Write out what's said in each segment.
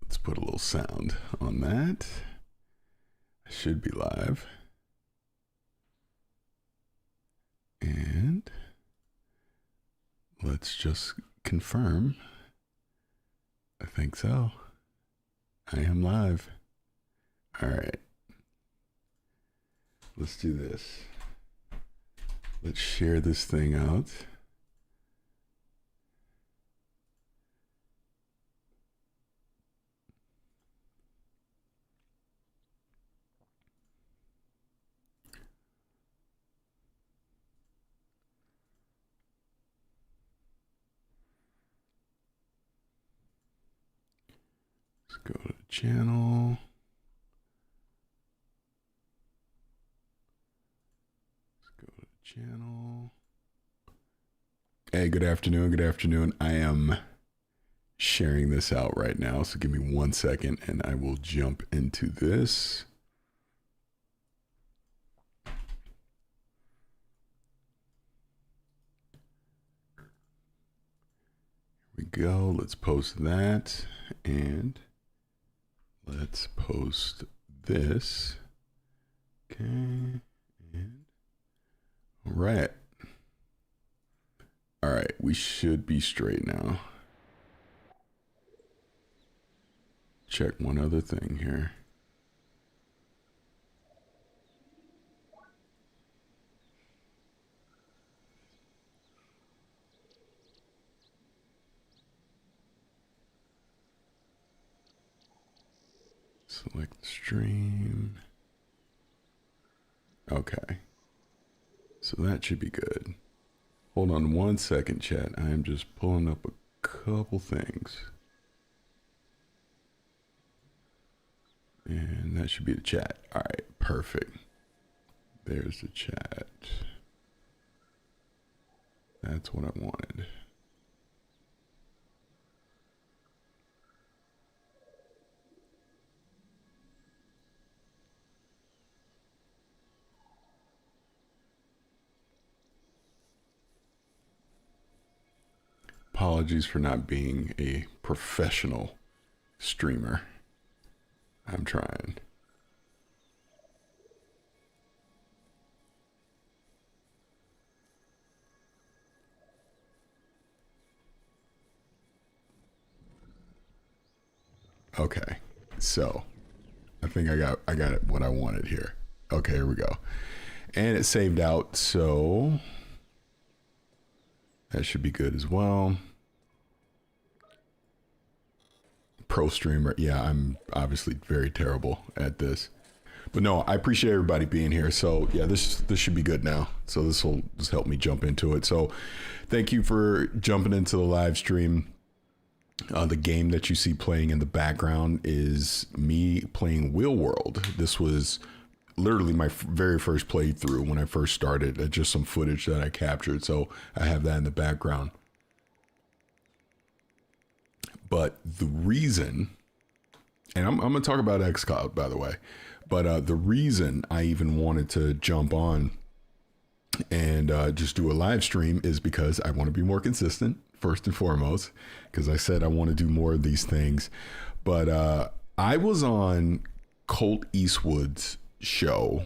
Let's put a little sound on that. I should be live. And let's just confirm. I think so. I am live. All right. Let's do this. Let's share this thing out. Let's go to the channel. Hey, good afternoon. Good afternoon. I am sharing this out right now. So give me 1 second and I will jump into this. Here we go. Let's post that and let's post this. Okay. And all right. All right, we should be straight now. Check one other thing here. Select stream. Okay. So that should be good. Hold on 1 second, chat. I am just pulling up a couple things. And that should be the chat. All right, perfect. There's the chat. That's what I wanted. Apologies for not being a professional streamer. I'm trying. Okay, so I think I got it what I wanted here. Okay, here we go. And it saved out, so that should be good as well. Pro streamer. Yeah, I'm obviously very terrible at this. But no, I appreciate everybody being here. So yeah, this should be good now. So this will just help me jump into it. So thank you for jumping into the live stream. The game that you see playing in the background is me playing Wheel World. This was literally my very first playthrough when I first started. Just some footage that I captured. So I have that in the background. But the reason, and I'm going to talk about XCloud, by the way, but the reason I even wanted to jump on and just do a live stream is because I want to be more consistent, first and foremost, because I said I want to do more of these things. But I was on Colt Eastwood's show,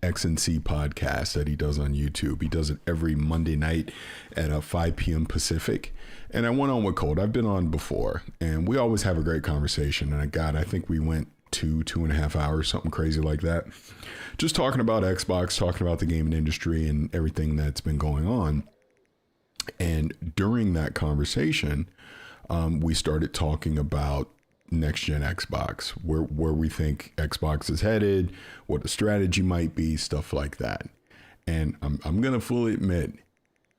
XNC podcast that he does on YouTube. He does it every Monday night at 5 p.m. Pacific. And I went on with Colt. I've been on before, and we always have a great conversation. And I think we went 2.5 hours, something crazy like that. Just talking about Xbox, talking about the gaming industry and everything that's been going on. And during that conversation, we started talking about next gen Xbox, where we think Xbox is headed, what the strategy might be, stuff like that. And I'm gonna fully admit,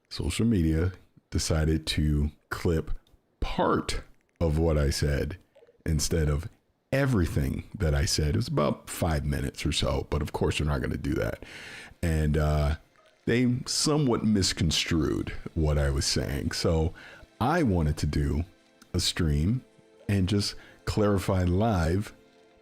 social media decided to clip part of what I said instead of everything that I said. It was about 5 minutes or so, but of course they're not going to do that. And they somewhat misconstrued what I was saying. So I wanted to do a stream and just clarify live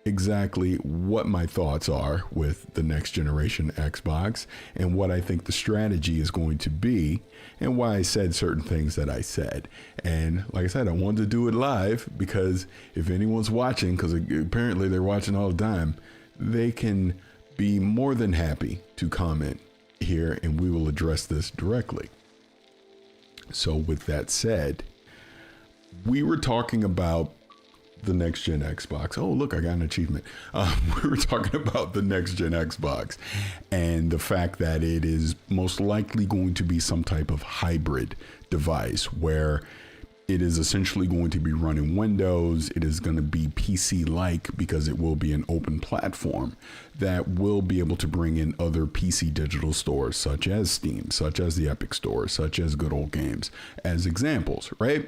exactly what my thoughts are with the next generation Xbox and what I think the strategy is going to be and why I said certain things that I said. And like I said, I wanted to do it live because if anyone's watching, because apparently they're watching all the time, they can be more than happy to comment here and we will address this directly. So with that said, we were talking about the next gen Xbox. Oh, look, I got an achievement. We were talking about the next gen Xbox and the fact that it is most likely going to be some type of hybrid device where it is essentially going to be running Windows. It is going to be PC-like because it will be an open platform that will be able to bring in other PC digital stores such as Steam, such as the Epic Store, such as Good Old Games as examples, right?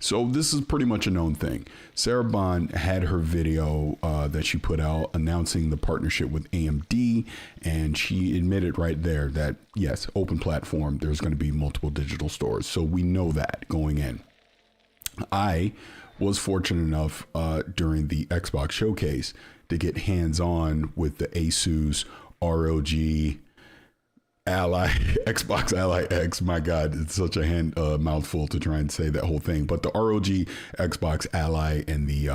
So this is pretty much a known thing. Sarah Bond had her video that she put out announcing the partnership with AMD, and she admitted right there that, yes, open platform, there's going to be multiple digital stores. So we know that going in. I was fortunate enough during the Xbox showcase to get hands-on with the Asus ROG Ally, Xbox Ally X. My God, it's such a mouthful to try and say that whole thing. But the ROG Xbox Ally and the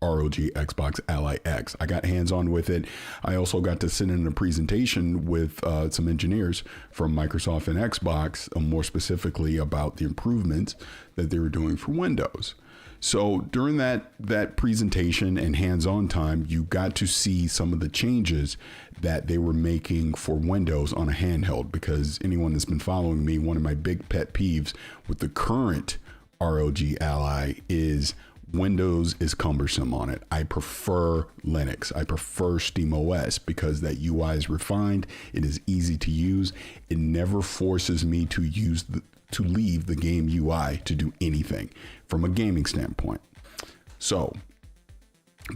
ROG Xbox Ally X. I got hands-on with it. I also got to sit in a presentation with some engineers from Microsoft and Xbox, more specifically about the improvements that they were doing for Windows. So during that presentation and hands-on time, you got to see some of the changes that they were making for Windows on a handheld, because anyone that's been following me, one of my big pet peeves with the current ROG Ally is Windows is cumbersome on it. I prefer Linux. I prefer SteamOS because that UI is refined. It is easy to use. It never forces me to leave the game UI to do anything from a gaming standpoint. So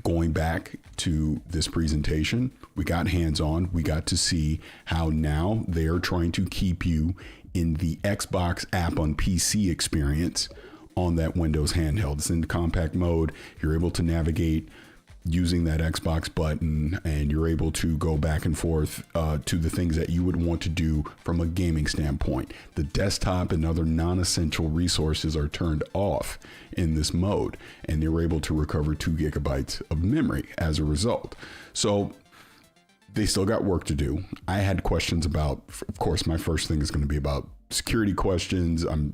going back to this presentation, we got hands-on. We got to see how now they're trying to keep you in the Xbox app on PC experience on that Windows handheld. It's in compact mode. You're able to navigate using that Xbox button, and you're able to go back and forth to the things that you would want to do from a gaming standpoint. The desktop and other non-essential resources are turned off in this mode, and they were able to recover 2 gigabytes of memory as a result. So they still got work to do. I had questions about, of course, my first thing is going to be about security questions. I'm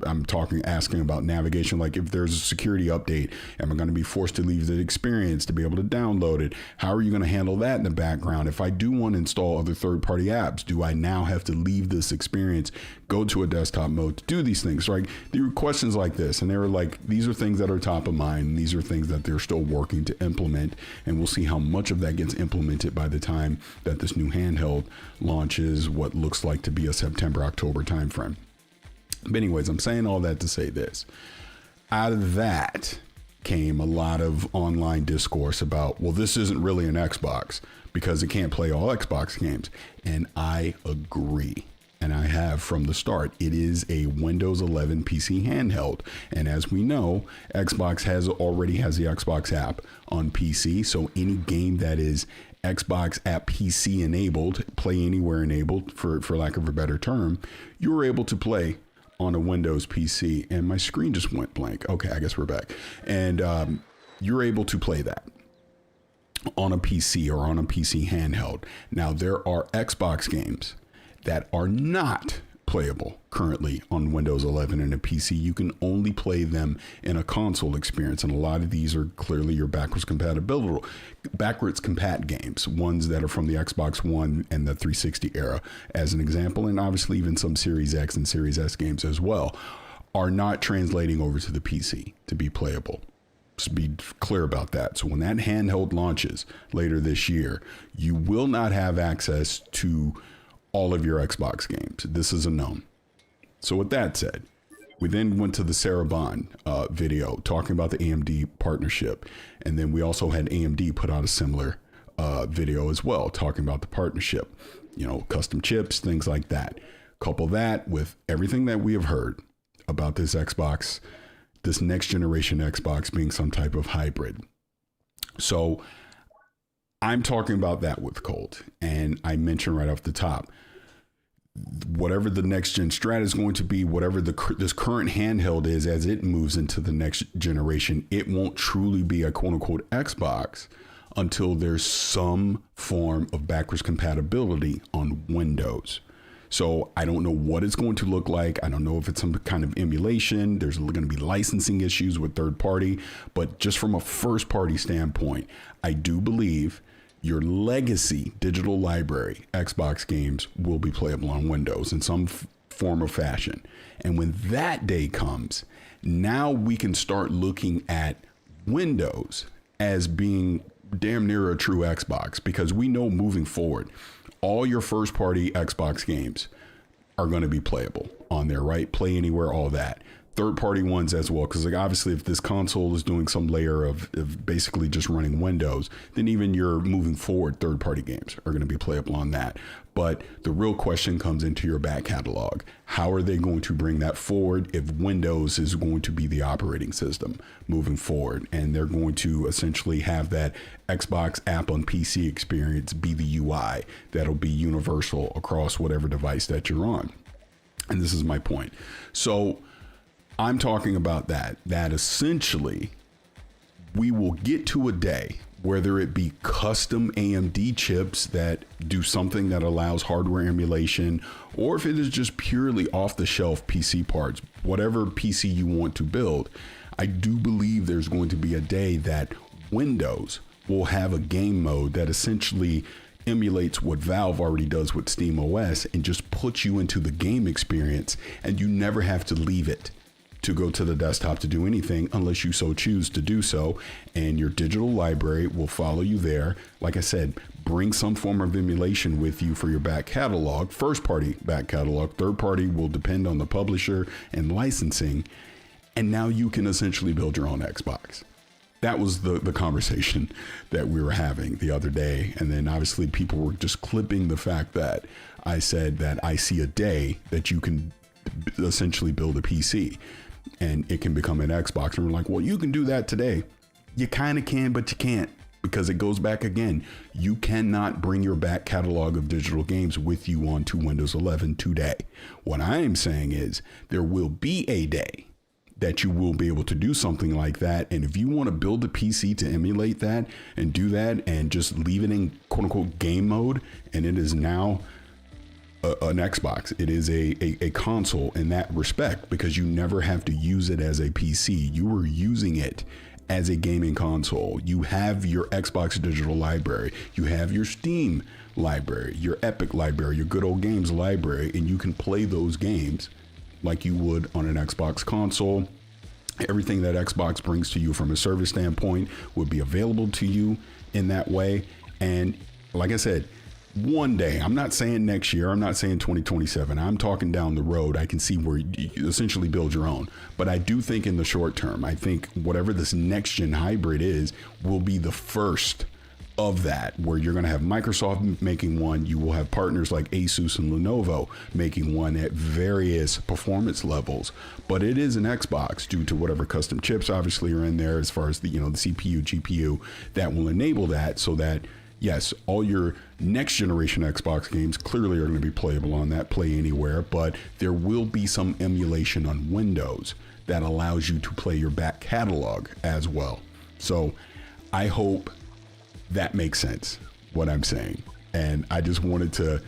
asking about navigation. Like, if there's a security update, am I going to be forced to leave the experience to be able to download it? How are you going to handle that in the background? If I do want to install other third-party apps, do I now have to leave this experience, go to a desktop mode to do these things? Right? There were questions like this, and they were like, these are things that are top of mind. These are things that they're still working to implement, and we'll see how much of that gets implemented by the time that this new handheld launches, what looks like to be a September-October timeframe. But anyways, I'm saying all that to say this. Out of that came a lot of online discourse about, well, this isn't really an Xbox because it can't play all Xbox games. And I agree. And I have from the start. It is a Windows 11 PC handheld. And as we know, Xbox already has the Xbox app on PC. So any game that is Xbox app PC enabled, play anywhere enabled, for lack of a better term, you're able to play on a Windows PC. And my screen just went blank. Okay, I guess we're back. And you're able to play that on a PC or on a PC handheld. Now, there are Xbox games that are not playable currently on Windows 11 and a PC. You can only play them in a console experience, and a lot of these are clearly your backwards compat games, ones that are from the Xbox One and the 360 era, as an example, and obviously even some Series X and Series S games as well, are not translating over to the PC to be playable. Just be clear about that. So when that handheld launches later this year, you will not have access to all of your Xbox games. This is a known. So with that said, we then went to the Sarah Bond video talking about the AMD partnership. And then we also had AMD put out a similar video as well, talking about the partnership, you know, custom chips, things like that. Couple that with everything that we have heard about this Xbox, this next generation Xbox being some type of hybrid. So I'm talking about that with Colt. And I mentioned right off the top, whatever the next gen strat is going to be, whatever this current handheld is, as it moves into the next generation, it won't truly be a quote unquote Xbox until there's some form of backwards compatibility on Windows. So I don't know what it's going to look like. I don't know if it's some kind of emulation. There's going to be licensing issues with third party, but just from a first party standpoint, I do believe your legacy digital library Xbox games will be playable on Windows in some form or fashion. And when that day comes, now we can start looking at Windows as being damn near a true Xbox, because we know moving forward, all your first party Xbox games are going to be playable on there, right? Play anywhere, all that. Third party ones as well, because like obviously if this console is doing some layer of basically just running Windows, then even your moving forward third party games are going to be playable on that. But the real question comes into your back catalog. How are they going to bring that forward if Windows is going to be the operating system moving forward, and they're going to essentially have that Xbox app on PC experience be the UI that'll be universal across whatever device that you're on? And this is my point. So I'm talking about that essentially we will get to a day, whether it be custom AMD chips that do something that allows hardware emulation, or if it is just purely off the shelf PC parts, whatever PC you want to build, I do believe there's going to be a day that Windows will have a game mode that essentially emulates what Valve already does with Steam OS and just puts you into the game experience, and you never have to leave it to go to the desktop to do anything unless you so choose to do so, and your digital library will follow you there. Like I said, bring some form of emulation with you for your back catalog, first party back catalog. Third party will depend on the publisher and licensing, and now you can essentially build your own Xbox. That was the conversation that we were having the other day. And then obviously people were just clipping the fact that I said that I see a day that you can essentially build a PC and it can become an Xbox. And we're like, well, you can do that today. You kind of can, but you can't, because it goes back again. You cannot bring your back catalog of digital games with you onto Windows 11 today. What I am saying is there will be a day that you will be able to do something like that. And if you want to build a PC to emulate that and do that and just leave it in quote unquote game mode, and it is now an Xbox, it is a console in that respect, because you never have to use it as a PC. You are using it as a gaming console. You have your Xbox digital library, you have your Steam library, your Epic library, your good old games library, and you can play those games like you would on an Xbox console. Everything that Xbox brings to you from a service standpoint would be available to you in that way. And like I said, one day, I'm not saying next year, I'm not saying 2027, I'm talking down the road, I can see where you essentially build your own. But I do think in the short term, I think whatever this next gen hybrid is will be the first of that, where you're going to have Microsoft making one, you will have partners like Asus and Lenovo making one at various performance levels, but it is an Xbox due to whatever custom chips obviously are in there as far as the, the CPU, GPU that will enable that, so that yes, all your next generation Xbox games clearly are going to be playable on that, play anywhere, but there will be some emulation on Windows that allows you to play your back catalog as well. So I hope that makes sense, what I'm saying. And I just wanted to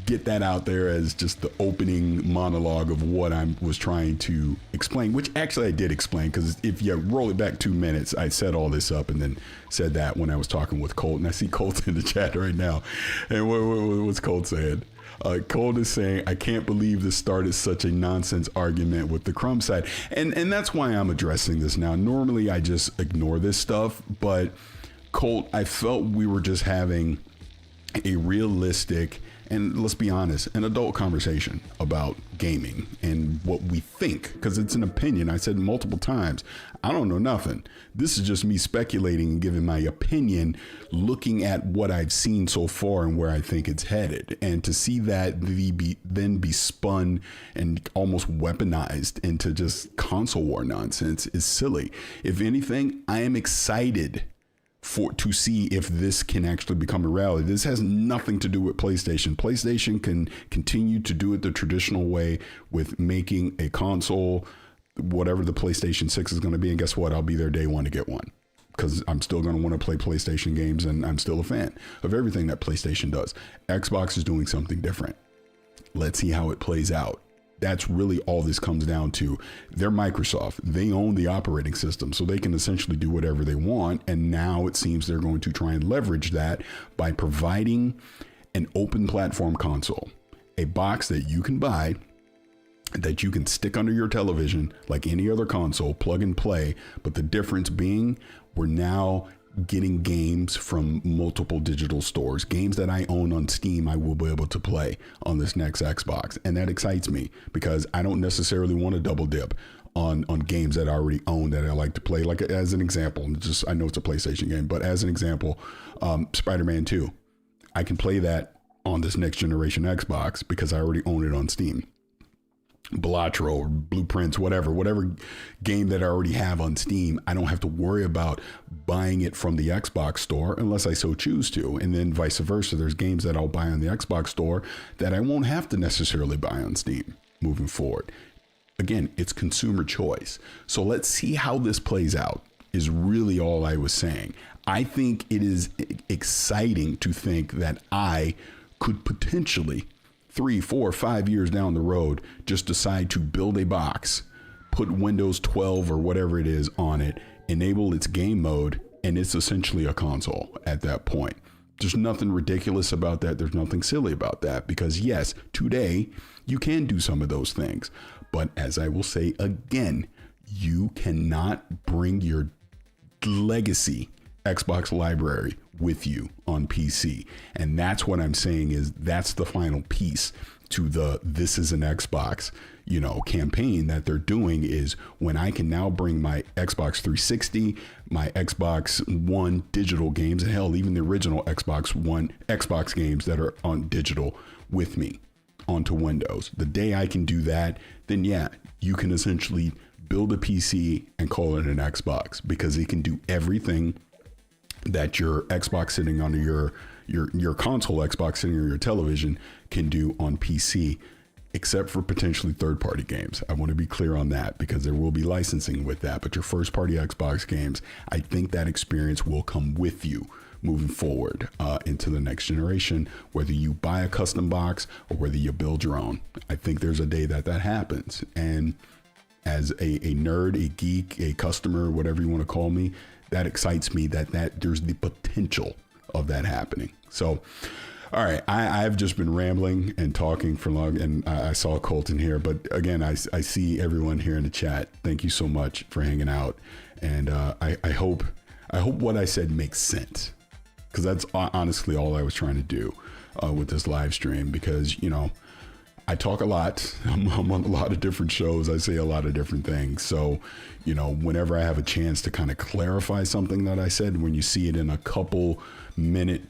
get that out there as just the opening monologue of what I was trying to explain, which actually I did explain, because if you roll it back 2 minutes, I set all this up and then said that when I was talking with Colt. And I see Colt in the chat right now. And what's Colt saying? Colt is saying, I can't believe this started such a nonsense argument with the Chrome side. And that's why I'm addressing this now. Normally I just ignore this stuff, but Colt, I felt we were just having a realistic, and let's be honest, an adult conversation about gaming and what we think, because it's an opinion. I said multiple times, I don't know nothing. This is just me speculating and giving my opinion, looking at what I've seen so far and where I think it's headed. And to see that then be spun and almost weaponized into just console war nonsense is silly. If anything, I am excited to see if this can actually become a reality. This has nothing to do with PlayStation. PlayStation can continue to do it the traditional way with making a console, whatever the PlayStation 6 is going to be. And guess what? I'll be there day one to get one, because I'm still going to want to play PlayStation games, and I'm still a fan of everything that PlayStation does. Xbox is doing something different. Let's see how it plays out. That's really all this comes down to. They're Microsoft. They own the operating system, so they can essentially do whatever they want. And now it seems they're going to try and leverage that by providing an open platform console, a box that you can buy, that you can stick under your television like any other console, plug and play. But the difference being, we're now getting games from multiple digital stores. Games that I own on Steam, I will be able to play on this next Xbox. And that excites me, because I don't necessarily want to double dip on games that I already own that I like to play. Like, as an example, just, I know it's a PlayStation game, but as an example, Spider-Man 2, I can play that on this next generation Xbox because I already own it on Steam. Balatro or Blueprints, whatever game that I already have on Steam, I don't have to worry about buying it from the Xbox store unless I so choose to. And then vice versa, there's games that I'll buy on the Xbox store that I won't have to necessarily buy on Steam moving forward. Again, it's consumer choice. So let's see how this plays out, is really all I was saying. I think it is exciting to think that I could potentially 3, 4, 5 years down the road just decide to build a box, put Windows 12 or whatever it is on it, enable its game mode, and it's essentially a console at that point. There's nothing ridiculous about that. There's nothing silly about that, because yes, today you can do some of those things. But as I will say again, you cannot bring your legacy Xbox library with you on PC. And that's what I'm saying, is that's the final piece to the "this is an Xbox," campaign that they're doing, is when I can now bring my Xbox 360, my Xbox One digital games, and hell, even the original Xbox One Xbox games that are on digital with me onto Windows. The day I can do that, then yeah, you can essentially build a PC and call it an Xbox, because it can do everything that your Xbox sitting under your console Xbox sitting on your television can do on PC, except for potentially third-party games. I want to be clear on that, because there will be licensing with that. But your first-party Xbox games, I think that experience will come with you moving forward into the next generation, whether you buy a custom box or whether you build your own. I think there's a day that happens. And as a nerd, a geek, a customer, whatever you want to call me, that excites me that there's the potential of that happening. So, all right, I've just been rambling and talking for long, and I saw Colton here, but again, I see everyone here in the chat. Thank you so much for hanging out, and I hope what I said makes sense, because that's honestly all I was trying to do with this live stream, because I talk a lot. I'm on a lot of different shows. I say a lot of different things. So, whenever I have a chance to kind of clarify something that I said, when you see it in a couple minute,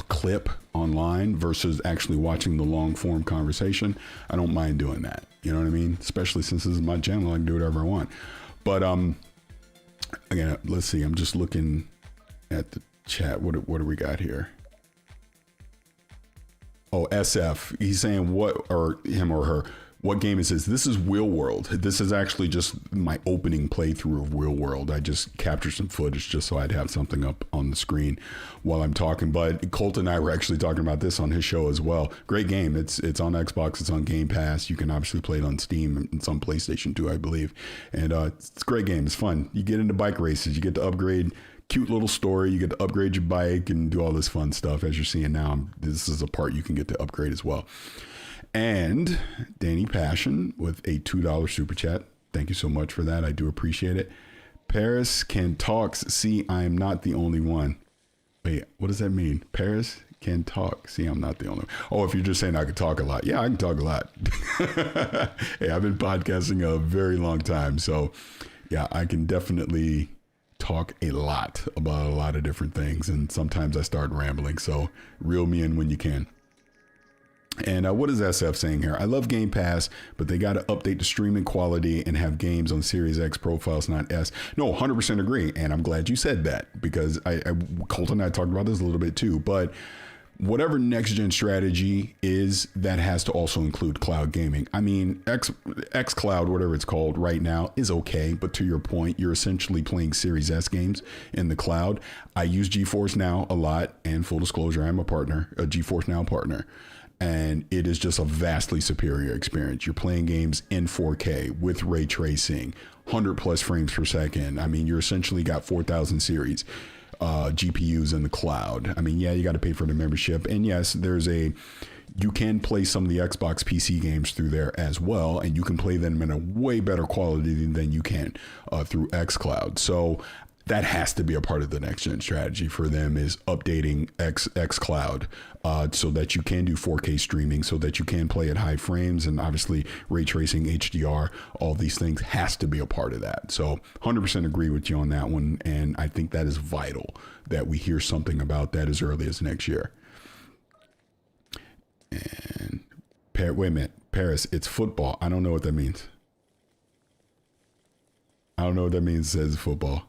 clip online versus actually watching the long form conversation, I don't mind doing that. You know what I mean? Especially since this is my channel, I can do whatever I want. But again, let's see. I'm just looking at the chat. What do we got here? Oh, SF, he's saying him or her, what game is this? This is Real World. This is actually just my opening playthrough of Real World. I just captured some footage just so I'd have something up on the screen while I'm talking. But Colt and I were actually talking about this on his show as well. Great game. It's on Xbox. It's on Game Pass. You can obviously play it on Steam and it's on PlayStation too, I believe. And it's a great game. It's fun. You get into bike races. You get to upgrade. Cute little story. You get to upgrade your bike and do all this fun stuff. As you're seeing now, this is a part you can get to upgrade as well. And Danny Passion with a $2 super chat. Thank you so much for that. I do appreciate it. Paris can talk. See, I am not the only one. Wait, what does that mean? Paris can talk. See, I'm not the only one. Oh, if you're just saying I could talk a lot. Yeah, I can talk a lot. Hey, I've been podcasting a very long time. So yeah, I can definitely talk a lot about a lot of different things, and sometimes I start rambling, so reel me in when you can. And what is SF saying here? I love Game Pass, but they got to update the streaming quality and have games on Series X profiles, not S. No, 100% agree. And I'm glad you said that, because Colton and I talked about this a little bit too. But whatever next gen strategy is, that has to also include cloud gaming. I mean, XCloud, whatever it's called right now, is okay. But to your point, you're essentially playing Series S games in the cloud. I use GeForce Now a lot, and full disclosure, I'm a GeForce Now partner. And it is just a vastly superior experience. You're playing games in 4K with ray tracing, 100 plus frames per second. I mean, you're essentially got 4,000 series GPUs in the cloud. I mean, yeah, you got to pay for the membership. And yes, you can play some of the Xbox PC games through there as well. And you can play them in a way better quality than you can through XCloud. So that has to be a part of the next gen strategy for them, is updating XCloud so that you can do 4K streaming, so that you can play at high frames, and obviously ray tracing, HDR, all these things has to be a part of that. So 100% agree with you on that one. And I think that is vital that we hear something about that as early as next year. And wait a minute, Paris, it's football. I don't know what that means. I don't know what that means, says football.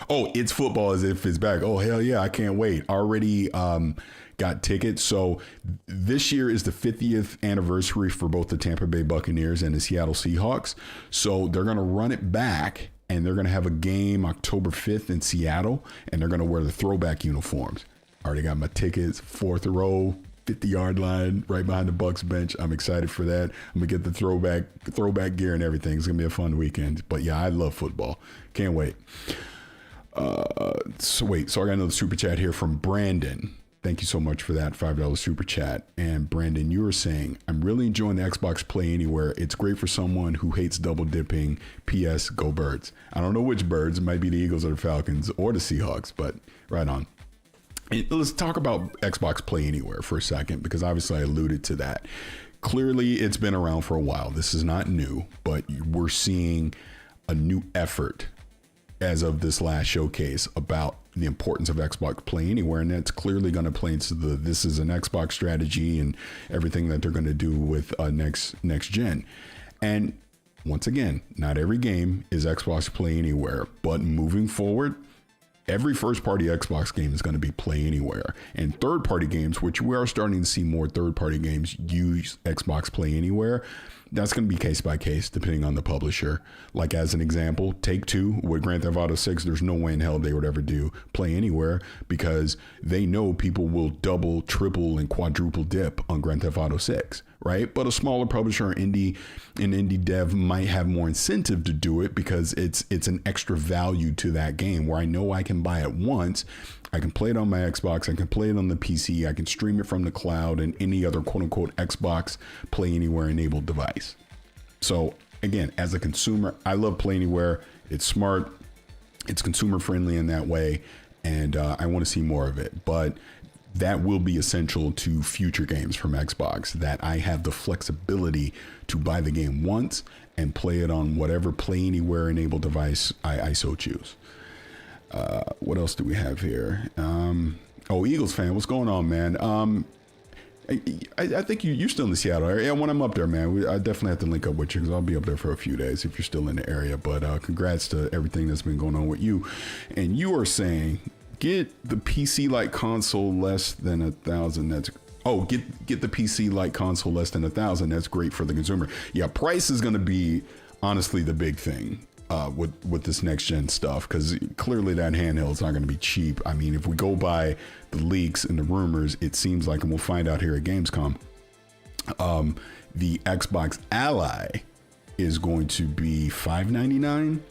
Oh, it's football as if it's back. Oh, hell yeah. I can't wait. Already got tickets. So this year is the 50th anniversary for both the Tampa Bay Buccaneers and the Seattle Seahawks. So they're going to run it back, and they're going to have a game October 5th in Seattle, and they're going to wear the throwback uniforms. Already got my tickets, fourth row, 50-yard line, right behind the Bucs bench. I'm excited for that. I'm going to get the throwback gear and everything. It's going to be a fun weekend. But yeah, I love football. Can't wait. So I got another super chat here from Brandon. Thank you so much for that $5 super chat. And Brandon, you were saying, I'm really enjoying the Xbox Play Anywhere. It's great for someone who hates double dipping. P.S. Go Birds. I don't know which birds. It might be the Eagles or the Falcons or the Seahawks, but right on. Let's talk about Xbox Play Anywhere for a second, because obviously I alluded to that. Clearly, it's been around for a while. This is not new, but we're seeing a new effort as of this last showcase about the importance of Xbox Play Anywhere, and that's clearly going to play into this is an Xbox strategy and everything that they're going to do with next gen. And once again, not every game is Xbox Play Anywhere, but moving forward, every first-party Xbox game is going to be Play Anywhere. And third-party games, which we are starting to see more third-party games use Xbox Play Anywhere, that's going to be case by case, depending on the publisher. Like, as an example, Take-Two with Grand Theft Auto 6, there's no way in hell they would ever do Play Anywhere, because they know people will double, triple, and quadruple dip on Grand Theft Auto 6, right? But a smaller publisher, an indie dev might have more incentive to do it, because it's an extra value to that game, where I know I can buy it once, I can play it on my Xbox, I can play it on the PC, I can stream it from the cloud and any other quote-unquote Xbox Play Anywhere enabled device. So again, as a consumer, I love Play Anywhere. It's smart, it's consumer friendly in that way, and I want to see more of it. But that will be essential to future games from Xbox, that I have the flexibility to buy the game once and play it on whatever Play Anywhere enabled device I so choose. What else do we have here? Eagles fan, what's going on, man? I think you're still in the Seattle area. Yeah, when I'm up there, man, I definitely have to link up with you, because I'll be up there for a few days if you're still in the area. But congrats to everything that's been going on with you. And you are saying, get the PC-like console less than $1,000. Get the PC-like console less than $1,000. That's great for the consumer. Yeah, price is going to be honestly the big thing with this next gen stuff, because clearly that handheld is not going to be cheap. I mean, if we go by the leaks and the rumors, it seems like, and we'll find out here at Gamescom, the Xbox Ally is going to be $599,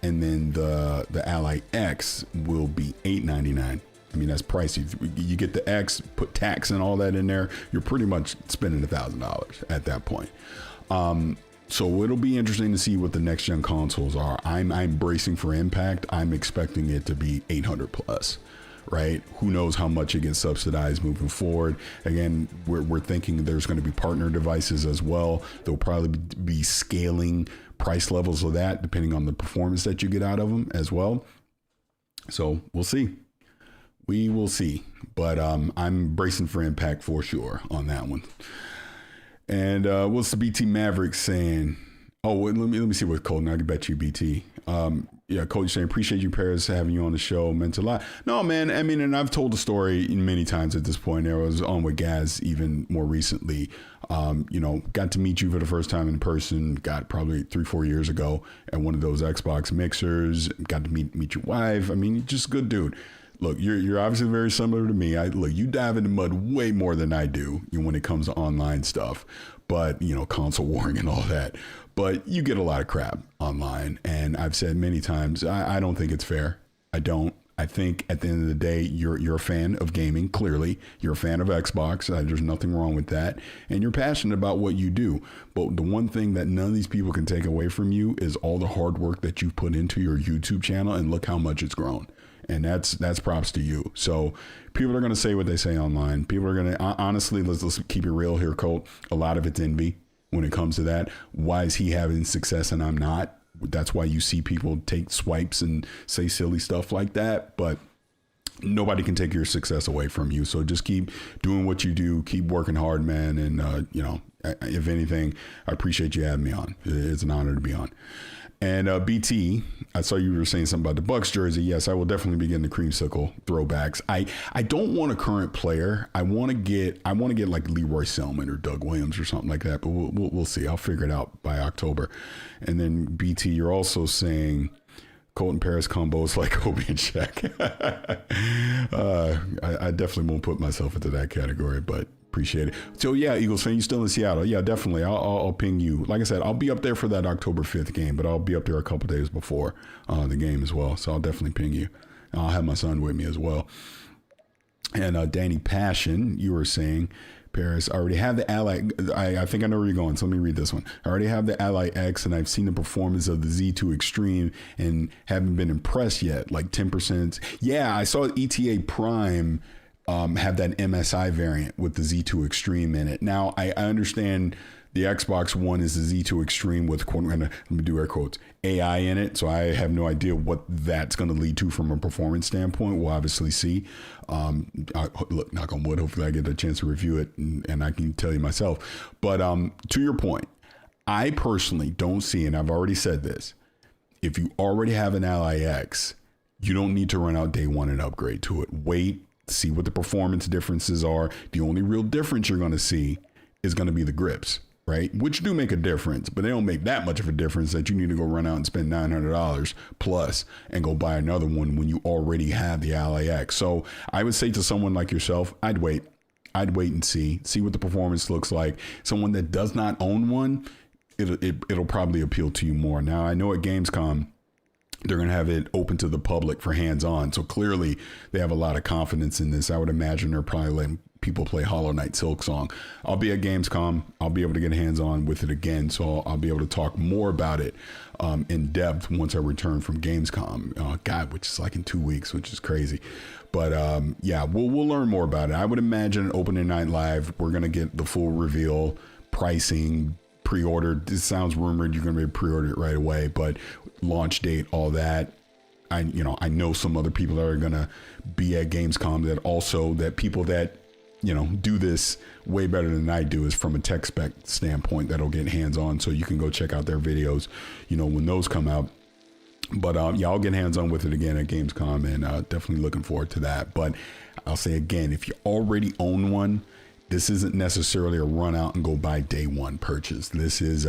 and then the Ally X will be $899. I mean, that's pricey. You get the X, put tax and all that in there, you're pretty much spending $1,000 at that point. So it'll be interesting to see what the next gen consoles are. I'm bracing for impact. I'm expecting it to be 800 plus, right? Who knows how much it gets subsidized moving forward. Again, we're thinking there's going to be partner devices as well. There'll probably be scaling price levels of that depending on the performance that you get out of them as well. So we'll see. We will see. But I'm bracing for impact for sure on that one. And what's the BT Maverick saying? Oh, let me see what Colton. I can bet you BT. Yeah, Cody saying, appreciate you, Paris, having you on the show. Meant a lot. No, man. I mean, and I've told the story many times at this point. I was on with Gaz even more recently. Got to meet you for the first time in person. Got probably 3-4 years ago at one of those Xbox mixers. Got to meet your wife. I mean, just a good dude. Look, you're obviously very similar to me. You dive in the mud way more than I do when it comes to online stuff, but console warring and all that. But you get a lot of crap online, and I've said many times, I don't think it's fair. I don't. I think at the end of the day, you're a fan of gaming. Clearly, you're a fan of Xbox. There's nothing wrong with that, and you're passionate about what you do. But the one thing that none of these people can take away from you is all the hard work that you've put into your YouTube channel, and look how much it's grown. And that's props to you. So people are going to say what they say online. People are going to, honestly, let's keep it real here, Colt. A lot of it's envy when it comes to that. Why is he having success and I'm not? That's why you see people take swipes and say silly stuff like that. But nobody can take your success away from you. So just keep doing what you do. Keep working hard, man. And, if anything, I appreciate you having me on. It's an honor to be on. And BT, I saw you were saying something about the Bucks jersey. Yes, I will definitely be getting the creamsicle throwbacks. I don't want a current player. I want to get like Leroy Selman or Doug Williams or something like that. But we'll see. I'll figure it out by October. And then BT, you're also saying Colton Paris combos like Kobe and Shaq. I definitely won't put myself into that category, but appreciate it. So yeah, Eagles fan, you still in Seattle? Yeah, definitely. I'll ping you. Like I said, I'll be up there for that October 5th game, but I'll be up there a couple days before the game as well. So I'll definitely ping you. I'll have my son with me as well. And Danny Passion, you were saying, Paris, I already have the Ally. I think I know where you're going. So let me read this one. I already have the Ally X, and I've seen the performance of the Z2 Extreme and haven't been impressed yet. Like 10%. Yeah, I saw ETA Prime have that MSI variant with the Z2 Extreme in it. Now, I understand the Xbox One is the Z2 Extreme with, let me do air quotes, AI in it. So I have no idea what that's going to lead to from a performance standpoint. We'll obviously see. Look, knock on wood, hopefully I get a chance to review it and I can tell you myself. But to your point, I personally don't see, and I've already said this, if you already have an Ally X, you don't need to run out day one and upgrade to it. Wait, see what the performance differences are. The only real difference you're going to see is going to be the grips, right? Which do make a difference, but they don't make that much of a difference that you need to go run out and spend $900 plus and go buy another one when you already have the Ally X. So I would say to someone like yourself, I'd wait and see what the performance looks like. Someone that does not own one, it'll probably appeal to you more. Now, I know at Gamescom, they're going to have it open to the public for hands-on. So clearly they have a lot of confidence in this. I would imagine they're probably letting people play Hollow Knight Silksong. I'll be at Gamescom. I'll be able to get hands-on with it again. So I'll be able to talk more about it in depth once I return from Gamescom. Which is like in 2 weeks, which is crazy. But yeah, we'll learn more about it. I would imagine opening night live, we're going to get the full reveal, pricing, pre-ordered. This sounds rumored. You're going to be pre-ordered it right away, but launch date, all that. I know some other people that are going to be at Gamescom that people that, do this way better than I do is from a tech spec standpoint that'll get hands on. So you can go check out their videos, when those come out. But yeah, I'll get hands on with it again at Gamescom and definitely looking forward to that. But I'll say again, if you already own one, this isn't necessarily a run out and go buy day one purchase. This is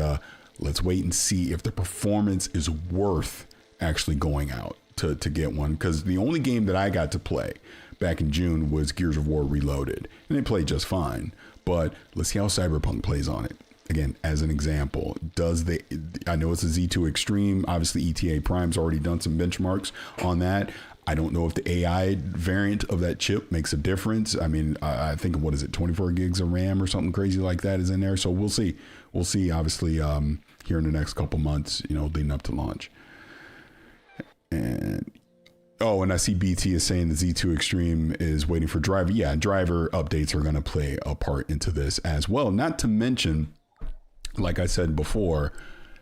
let's wait and see if the performance is worth actually going out to get one. Because the only game that I got to play back in June was Gears of War Reloaded, and it played just fine. But let's see how Cyberpunk plays on it. Again, as an example, I know it's a Z2 Extreme. Obviously, ETA Prime's already done some benchmarks on that. I don't know if the AI variant of that chip makes a difference. I mean, I think, 24 gigs of RAM or something crazy like that is in there. So we'll see. We'll see, obviously, here in the next couple months, leading up to launch. And I see BT is saying the Z2 Extreme is waiting for driver. Yeah, driver updates are going to play a part into this as well. Not to mention, like I said before,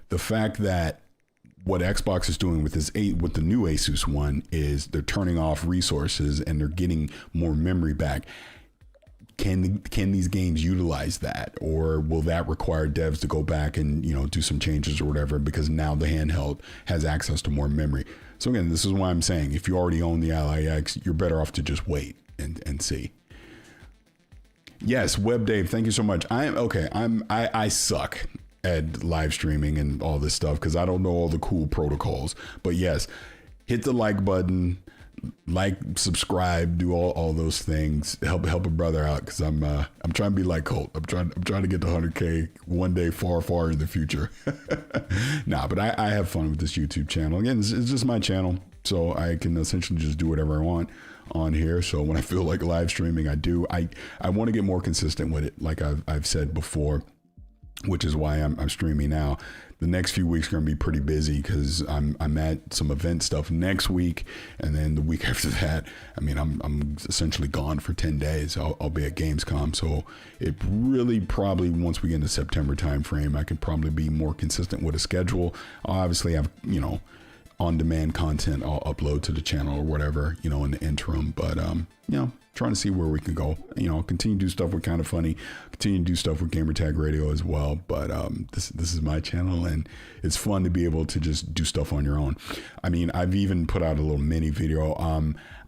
the fact that what Xbox is doing with the new Asus One is they're turning off resources and they're getting more memory back. can these games utilize that, or will that require devs to go back and, you know, do some changes or whatever, because now the handheld has access to more memory. So again, this is why I'm saying if you already own the Ally X, you're better off to just wait and see. Yes, Web Dave, thank you so much. I suck at live streaming and all this stuff because I don't know all the cool protocols. But yes, hit the like button, like, subscribe, do all those things. Help a brother out, because I'm trying to be like Colt. I'm trying to get to 100K one day, far in the future. Nah, but I have fun with this YouTube channel. Again, it's just my channel, so I can essentially just do whatever I want on here. So when I feel like live streaming, I do. I want to get more consistent with it, like I've said before, which is why I'm streaming now. The next few weeks are going to be pretty busy because I'm at some event stuff next week, and then the week after that, I mean, I'm essentially gone for 10 days. I'll be at Gamescom, so it really probably, once we get into September timeframe, I can probably be more consistent with a schedule. I'll obviously have, you know, on-demand content I'll upload to the channel or whatever, you know, in the interim. But you know, trying to see where we can go. You know, continue to do stuff with Kind of Funny, continue to do stuff with Gamertag Radio as well. But this is my channel, and it's fun to be able to just do stuff on your own. I mean, I've even put out a little mini video.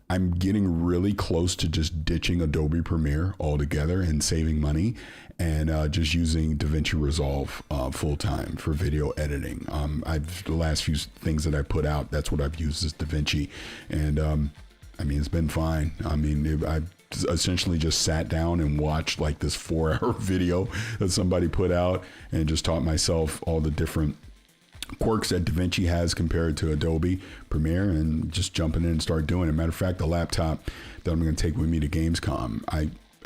I'm getting really close to just ditching Adobe Premiere altogether and saving money, and just using DaVinci Resolve full time for video editing. The last few things that I put out, that's what I've used, is DaVinci, and I mean, it's been fine. I mean, I essentially just sat down and watched like this 4-hour video that somebody put out, and just taught myself all the different quirks that DaVinci has compared to Adobe Premiere, and just jumping in and start doing it. Matter of fact, the laptop that I'm going to take with me to Gamescom,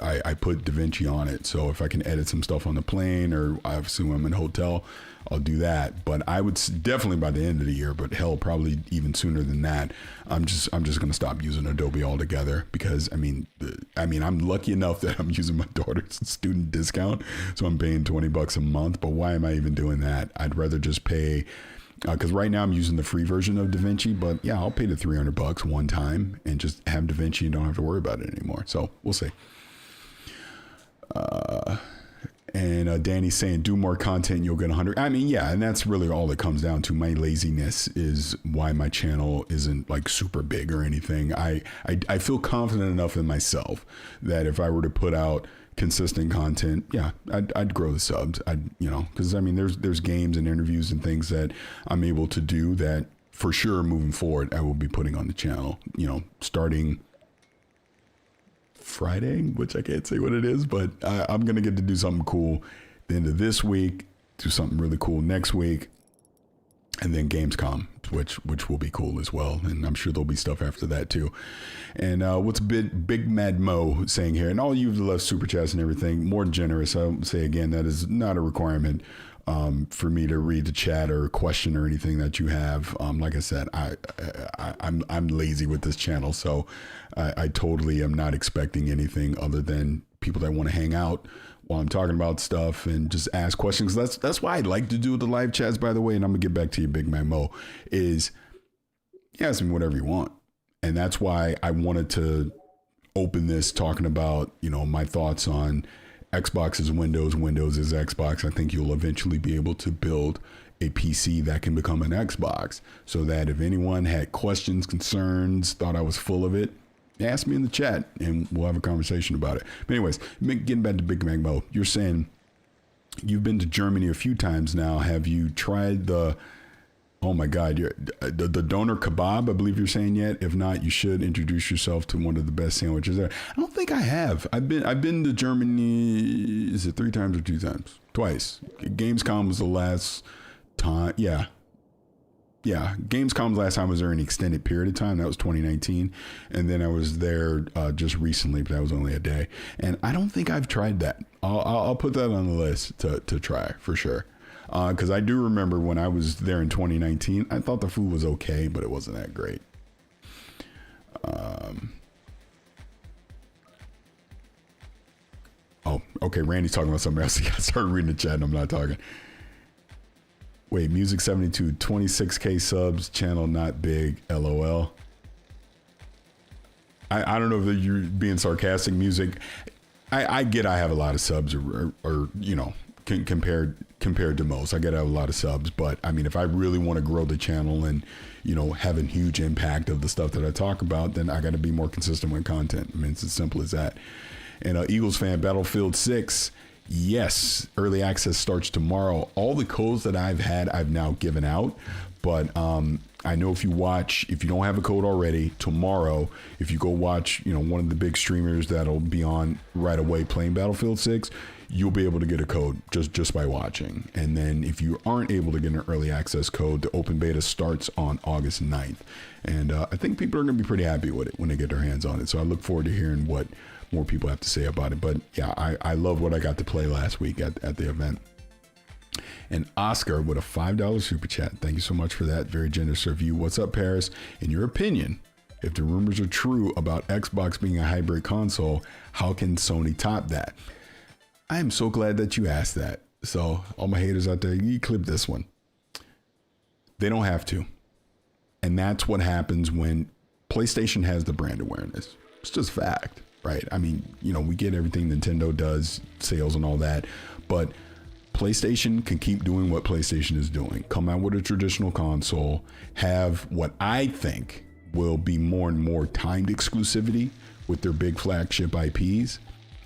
I put DaVinci on it, so if I can edit some stuff on the plane, or obviously when I'm in a hotel, I'll do that. But I would definitely by the end of the year, but hell, probably even sooner than that, I'm just going to stop using Adobe altogether, because I mean, I'm lucky enough that I'm using my daughter's student discount, so I'm paying $20 a month. But why am I even doing that? I'd rather just pay, because right now I'm using the free version of DaVinci, but yeah, I'll pay the $300 one time and just have DaVinci and don't have to worry about it anymore. So we'll see. And Danny's saying, do more content, you'll get 100. I mean, yeah, and that's really all it comes down to. My laziness is why my channel isn't like super big or anything. I feel confident enough in myself that if I were to put out consistent content, yeah, I'd grow the subs. You know, because I mean, there's games and interviews and things that I'm able to do that for sure moving forward I will be putting on the channel. You know, starting Friday, which I can't say what it is, but I'm gonna get to do something cool the end of this week, do something really cool next week, and then Gamescom, which will be cool as well, and I'm sure there'll be stuff after that too. And what's Big Mad Mo saying here, and all you left super chats and everything, more generous. I'll say again, that is not a requirement for me to read the chat or question or anything that you have. Like I said, I'm lazy with this channel, so I totally am not expecting anything other than people that want to hang out while I'm talking about stuff and just ask questions. That's why I like to do the live chats, by the way. And I'm gonna get back to you, Big Man Mo, is ask me whatever you want. And that's why I wanted to open this talking about, you know, my thoughts on Xbox is Windows, Windows is Xbox. I think you'll eventually be able to build a PC that can become an Xbox, so that if anyone had questions, concerns, thought I was full of it, ask me in the chat and we'll have a conversation about it. But anyways, getting back to Big Mac Mo, you're saying you've been to Germany a few times now. Have you tried the, oh my God, the doner kebab, I believe you're saying yet? If not, you should introduce yourself to one of the best sandwiches there. I don't think I have. I've been to Germany, is it 3 times or 2 times? Twice. Gamescom was the last time. Yeah. Gamescom's last time I was there an extended period of time. That was 2019. And then I was there just recently, but that was only a day. And I don't think I've tried that. I'll put that on the list to try for sure. Because I do remember when I was there in 2019, I thought the food was okay, but it wasn't that great. Oh, okay. Randy's talking about something else. I started reading the chat and I'm not talking. Wait, Music 72, 26K subs, channel not big, LOL. I don't know if you're being sarcastic, Music. I get I have a lot of subs or you know, compared to most. I get I have a lot of subs, but I mean, if I really want to grow the channel and, you know, have a huge impact of the stuff that I talk about, then I got to be more consistent with content. I mean, it's as simple as that. And Eagles fan, Battlefield 6, yes, early access starts tomorrow. All the codes that I've had, I've now given out. But I know if you don't have a code already, tomorrow, if you go watch, you know, one of the big streamers that'll be on right away playing Battlefield 6, you'll be able to get a code just by watching. And then if you aren't able to get an early access code, the open beta starts on August 9th. And I think people are going to be pretty happy with it when they get their hands on it. So I look forward to hearing what more people have to say about it. But yeah, I love what I got to play last week at the event. And Oscar with a $5 super chat. Thank you so much for that. Very generous review. What's up, Paris? In your opinion, if the rumors are true about Xbox being a hybrid console, how can Sony top that? I am so glad that you asked that. So all my haters out there, you clip this one. They don't have to. And that's what happens when PlayStation has the brand awareness. It's just fact, right? I mean, you know, we get everything Nintendo does, sales and all that, but PlayStation can keep doing what PlayStation is doing. Come out with a traditional console, have what I think will be more and more timed exclusivity with their big flagship IPs,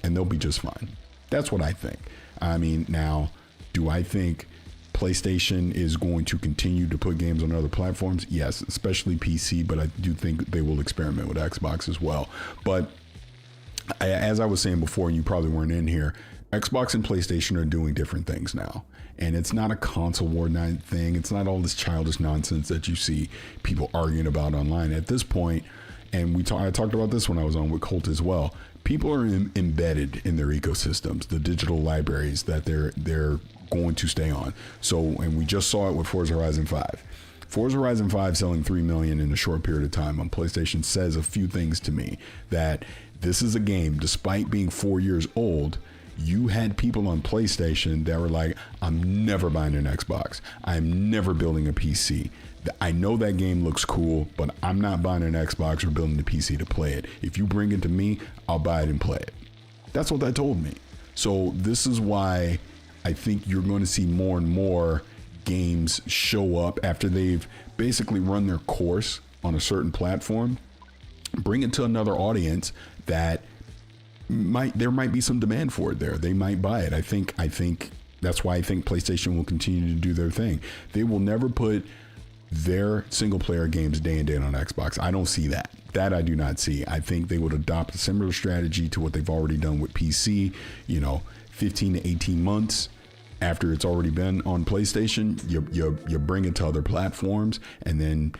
and they'll be just fine. That's what I think. I mean, now, do I think PlayStation is going to continue to put games on other platforms? Yes, especially PC, but I do think they will experiment with Xbox as well. But as I was saying before, and you probably weren't in here, Xbox and PlayStation are doing different things now. And it's not a console war night thing. It's not all this childish nonsense that you see people arguing about online. At this point, and I talked about this when I was on with Colt as well, people are embedded in their ecosystems, the digital libraries that they're going to stay on. So, and we just saw it with Forza Horizon 5. Forza Horizon 5 selling 3 million in a short period of time on PlayStation says a few things to me, that this is a game, despite being 4 years old, you had people on PlayStation that were like, I'm never buying an Xbox. I'm never building a PC. I know that game looks cool, but I'm not buying an Xbox or building a PC to play it. If you bring it to me, I'll buy it and play it. That's what that told me. So this is why I think you're going to see more and more games show up after they've basically run their course on a certain platform, bring it to another audience that there might be some demand for it there. They might buy it. I think that's why I think PlayStation will continue to do their thing. They will never put their single player games day and day on Xbox. I don't see that. That I do not see. I think they would adopt a similar strategy to what they've already done with PC, 15 to 18 months after it's already been on PlayStation, you bring it to other platforms, and then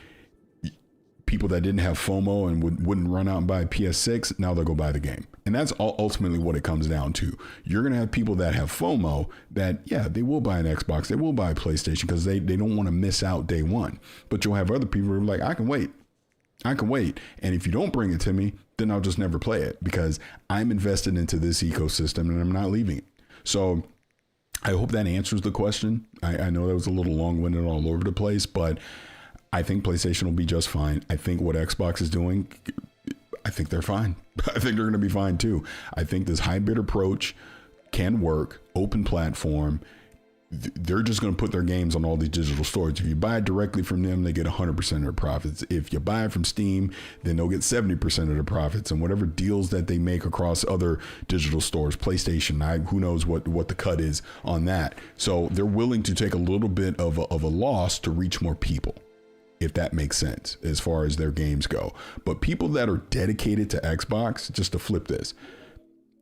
people that didn't have FOMO and wouldn't run out and buy PS6, now they'll go buy the game. And that's ultimately what it comes down to. You're going to have people that have FOMO that, yeah, they will buy an Xbox, they will buy a PlayStation because they don't want to miss out day one. But you'll have other people who are like, I can wait. And if you don't bring it to me, then I'll just never play it because I'm invested into this ecosystem and I'm not leaving it. So I hope that answers the question. I know that was a little long-winded all over the place, but I think PlayStation will be just fine. I think what Xbox is doing, I think they're fine. I think they're going to be fine too. I think this hybrid approach can work, open platform. They're just going to put their games on all these digital stores. If you buy it directly from them, they get 100% of their profits. If you buy it from Steam, then they'll get 70% of the profits, and whatever deals that they make across other digital stores, PlayStation, who knows what the cut is on that. So they're willing to take a little bit of a loss to reach more people, if that makes sense, as far as their games go. But people that are dedicated to Xbox, just to flip this,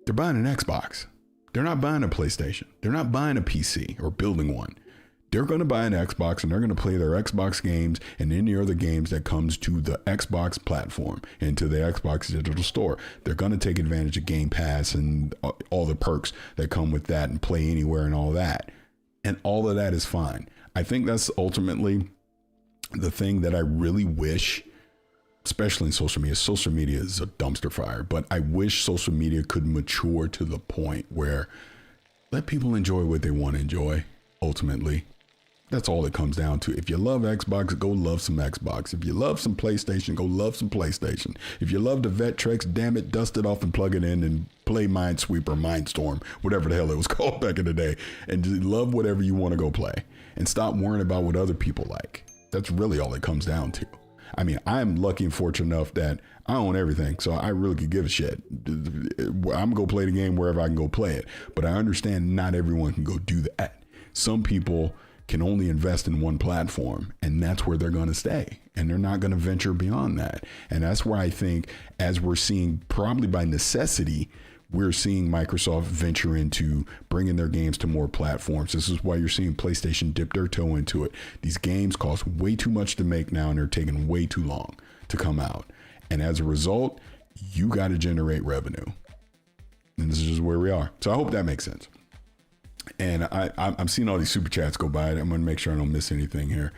they're buying an Xbox. They're not buying a PlayStation. They're not buying a PC or building one. They're going to buy an Xbox and they're going to play their Xbox games and any other games that comes to the Xbox platform and to the Xbox digital store. They're going to take advantage of Game Pass and all the perks that come with that and play anywhere and all that. And all of that is fine. I think that's ultimately the thing that I really wish, especially in social media. Social media is a dumpster fire, but I wish social media could mature to the point where let people enjoy what they want to enjoy ultimately. That's all it comes down to. If you love Xbox, go love some Xbox. If you love some PlayStation, go love some PlayStation. If you love the Vectrex, damn it, dust it off and plug it in and play Minesweeper, Mindstorm, whatever the hell it was called back in the day. And just love whatever you want to go play. And stop worrying about what other people like. That's really all it comes down to. I mean, I'm lucky and fortunate enough that I own everything, so I really could give a shit. I'm going to go play the game wherever I can go play it. But I understand not everyone can go do that. Some people can only invest in one platform, and that's where they're going to stay. And they're not going to venture beyond that. And that's why I think, as we're seeing, probably by necessity, we're seeing Microsoft venture into bringing their games to more platforms. This is why you're seeing PlayStation dip their toe into it. These games cost way too much to make now, and they're taking way too long to come out. And as a result, you got to generate revenue. And this is just where we are. So I hope that makes sense. And I'm seeing all these super chats go by. I'm going to make sure I don't miss anything here.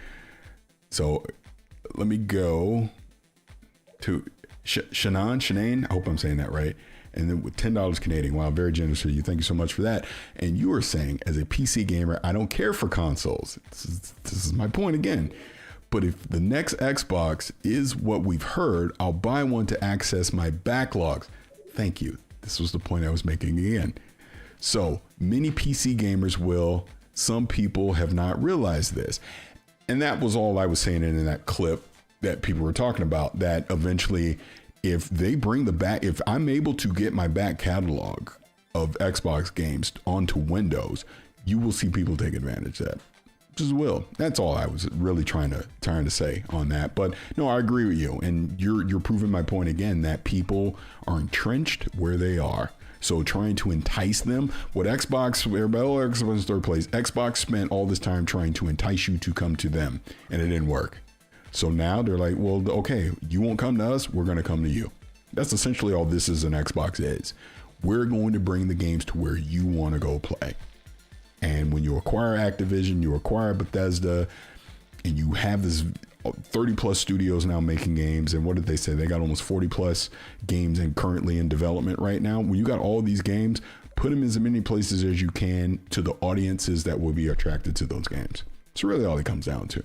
So let me go to Shanane. I hope I'm saying that right. And then with $10 Canadian. Wow, very generous of you. Thank you so much for that. And you were saying, as a PC gamer, I don't care for consoles. This is my point again. But if the next Xbox is what we've heard, I'll buy one to access my backlogs. Thank you. This was the point I was making again. So many PC gamers will. Some people have not realized this. And that was all I was saying in that clip that people were talking about, that eventually, if they bring if I'm able to get my back catalog of Xbox games onto Windows, you will see people take advantage of that. Just will. That's all I was really trying to say on that. But no, I agree with you. And you're proving my point again, that people are entrenched where they are. So trying to entice them, what Xbox, Xbox third place, Xbox spent all this time trying to entice you to come to them, and it didn't work. So now they're like, well, okay, you won't come to us, we're going to come to you. That's essentially all this is an Xbox is. We're going to bring the games to where you want to go play. And when you acquire Activision, you acquire Bethesda, and you have this 30 plus studios now making games. And what did they say? They got almost 40 plus games currently in development right now. When you got all these games, put them in as many places as you can to the audiences that will be attracted to those games. It's really all it comes down to.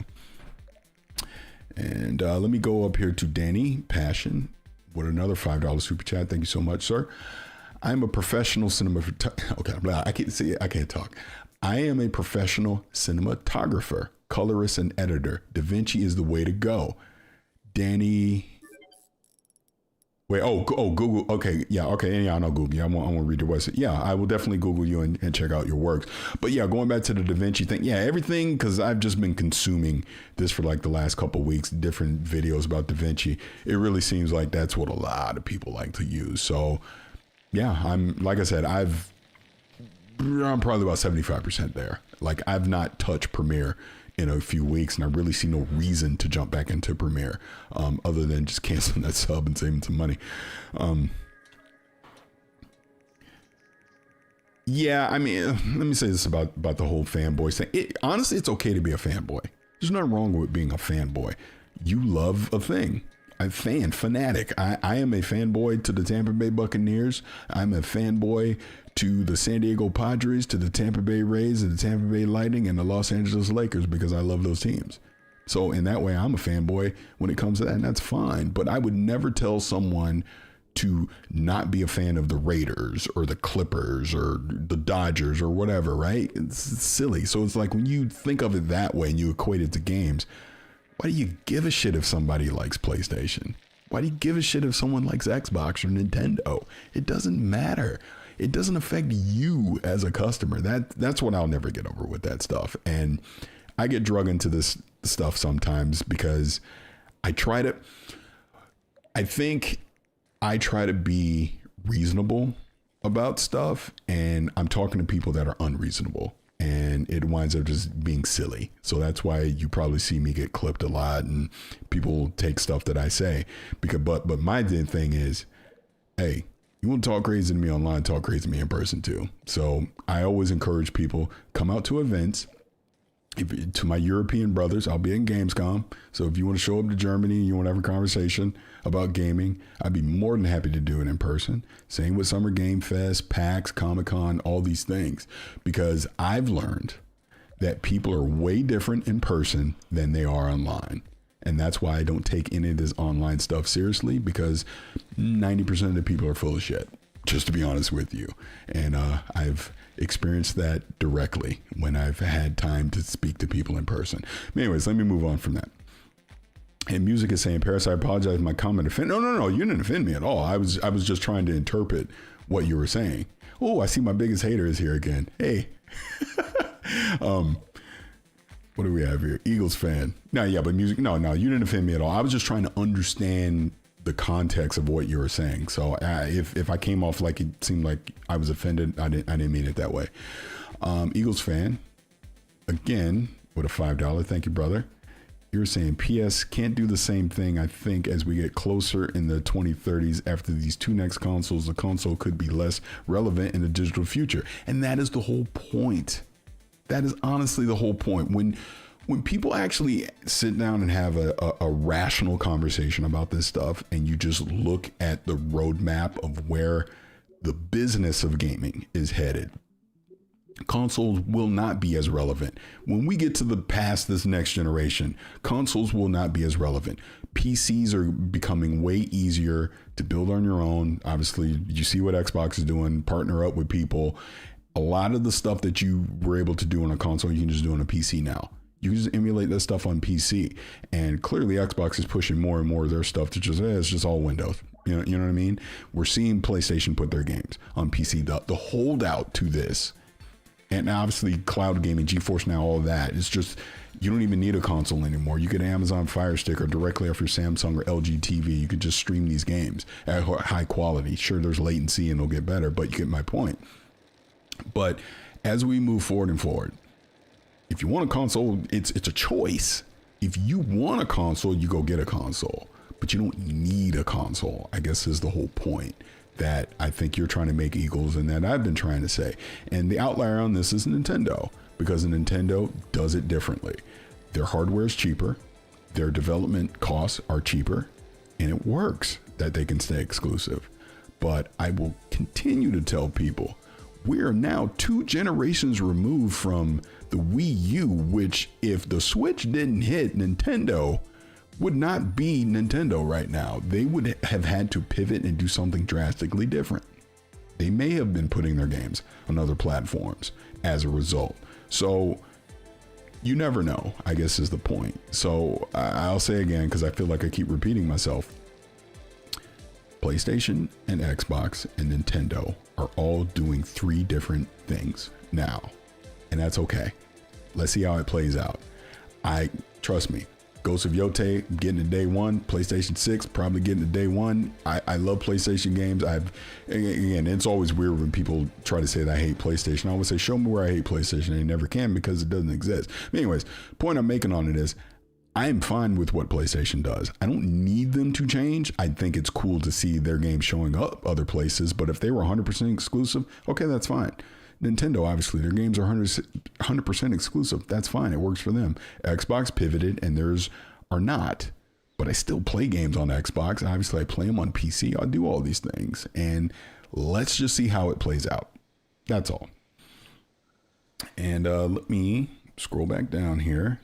And let me go up here to Danny Passion with another $5 super chat. Thank you so much, sir. I'm a professional I can't talk. I am a professional cinematographer, colorist, and editor. DaVinci is the way to go. Danny. Wait, Google. Okay, yeah, okay. Yeah, I know Google. Yeah, I want to read your website. Yeah, I will definitely Google you and check out your works. But yeah, going back to the DaVinci thing. Yeah, everything, because I've just been consuming this for like the last couple of weeks, different videos about DaVinci. It really seems like that's what a lot of people like to use. So yeah, like I said, I'm probably about 75% there. Like, I've not touched Premiere in a few weeks, and I really see no reason to jump back into Premiere, other than just canceling that sub and saving some money. Yeah, I mean, let me say this about the whole fanboy thing. Honestly, it's okay to be a fanboy. There's nothing wrong with being a fanboy. You love a thing. I'm fanatic. I am a fanboy to the Tampa Bay Buccaneers. I'm a fanboy to the San Diego Padres, to the Tampa Bay Rays, and the Tampa Bay Lightning, and the Los Angeles Lakers, because I love those teams. So in that way, I'm a fanboy when it comes to that, and that's fine. But I would never tell someone to not be a fan of the Raiders or the Clippers or the Dodgers or whatever, right? It's silly. So it's like, when you think of it that way and you equate it to games, why do you give a shit if somebody likes PlayStation? Why do you give a shit if someone likes Xbox or Nintendo? It doesn't matter. It doesn't affect you as a customer. That's what I'll never get over with that stuff. And I get drug into this stuff sometimes because I try to be reasonable about stuff, and I'm talking to people that are unreasonable. And it winds up just being silly. So that's why you probably see me get clipped a lot, and people take stuff that I say. But my thing is, hey, you want to talk crazy to me online, talk crazy to me in person too. So I always encourage people, come out to events. To my European brothers, I'll be in Gamescom. So if you want to show up to Germany and you want to have a conversation about gaming, I'd be more than happy to do it in person. Same with Summer Game Fest, PAX, Comic-Con, all these things. Because I've learned that people are way different in person than they are online. And that's why I don't take any of this online stuff seriously, because 90% of the people are full of shit, just to be honest with you. And I've experienced that directly when I've had time to speak to people in person. But anyways, let me move on from that. And Music is saying, Paris, I apologize if my comment offended. No, you didn't offend me at all. I was just trying to interpret what you were saying. Oh, I see my biggest hater is here again. Hey. What do we have here? Eagles fan. No, Music. No, you didn't offend me at all. I was just trying to understand the context of what you were saying. So if I came off like it seemed like I was offended, I didn't mean it that way. Eagles fan, again, with a $5. Thank you, brother. You're saying PS can't do the same thing. I think as we get closer in the 2030s after these two next consoles, the console could be less relevant in the digital future. And that is the whole point. That is honestly the whole point. When people actually sit down and have a rational conversation about this stuff, and you just look at the roadmap of where the business of gaming is headed, consoles will not be as relevant. When we get to the past this next generation, consoles will not be as relevant. PCs are becoming way easier to build on your own. Obviously, you see what Xbox is doing, partner up with people. A lot of the stuff that you were able to do on a console, you can just do on a PC now. You can just emulate that stuff on PC. And clearly Xbox is pushing more and more of their stuff to just, it's just all Windows. You know what I mean? We're seeing PlayStation put their games on PC. The holdout to this, and obviously cloud gaming, GeForce Now, all of that, it's just, you don't even need a console anymore. You get Amazon Fire Stick or directly off your Samsung or LG TV. You could just stream these games at high quality. Sure, there's latency and it'll get better, but you get my point. But as we move forward, if you want a console, it's a choice. If you want a console, you go get a console, but you don't need a console, I guess is the whole point that I think you're trying to make, Eagles, and that I've been trying to say. And the outlier on this is Nintendo, because Nintendo does it differently. Their hardware is cheaper, their development costs are cheaper, and it works that they can stay exclusive. But I will continue to tell people, we are now 2 generations removed from the Wii U, which if the Switch didn't hit, Nintendo would not be Nintendo right now. They would have had to pivot and do something drastically different. They may have been putting their games on other platforms as a result. So you never know, I guess is the point. So I'll say again, because I feel like I keep repeating myself, PlayStation and Xbox and Nintendo are all doing 3 different things now, and that's okay. Let's see how it plays out. Trust me, Ghost of Yote getting it day one, PlayStation 6 probably getting it day one. I love PlayStation games. Again, it's always weird when people try to say that I hate PlayStation. I always say, show me where I hate PlayStation, and they never can because it doesn't exist. But anyways, the point I'm making on it is, I'm fine with what PlayStation does. I don't need them to change. I think it's cool to see their games showing up other places, but if they were 100% exclusive, okay, that's fine. Nintendo, obviously, their games are 100% exclusive. That's fine. It works for them. Xbox pivoted and theirs are not, but I still play games on Xbox. Obviously, I play them on PC. I do all these things, and let's just see how it plays out. That's all. And let me scroll back down here.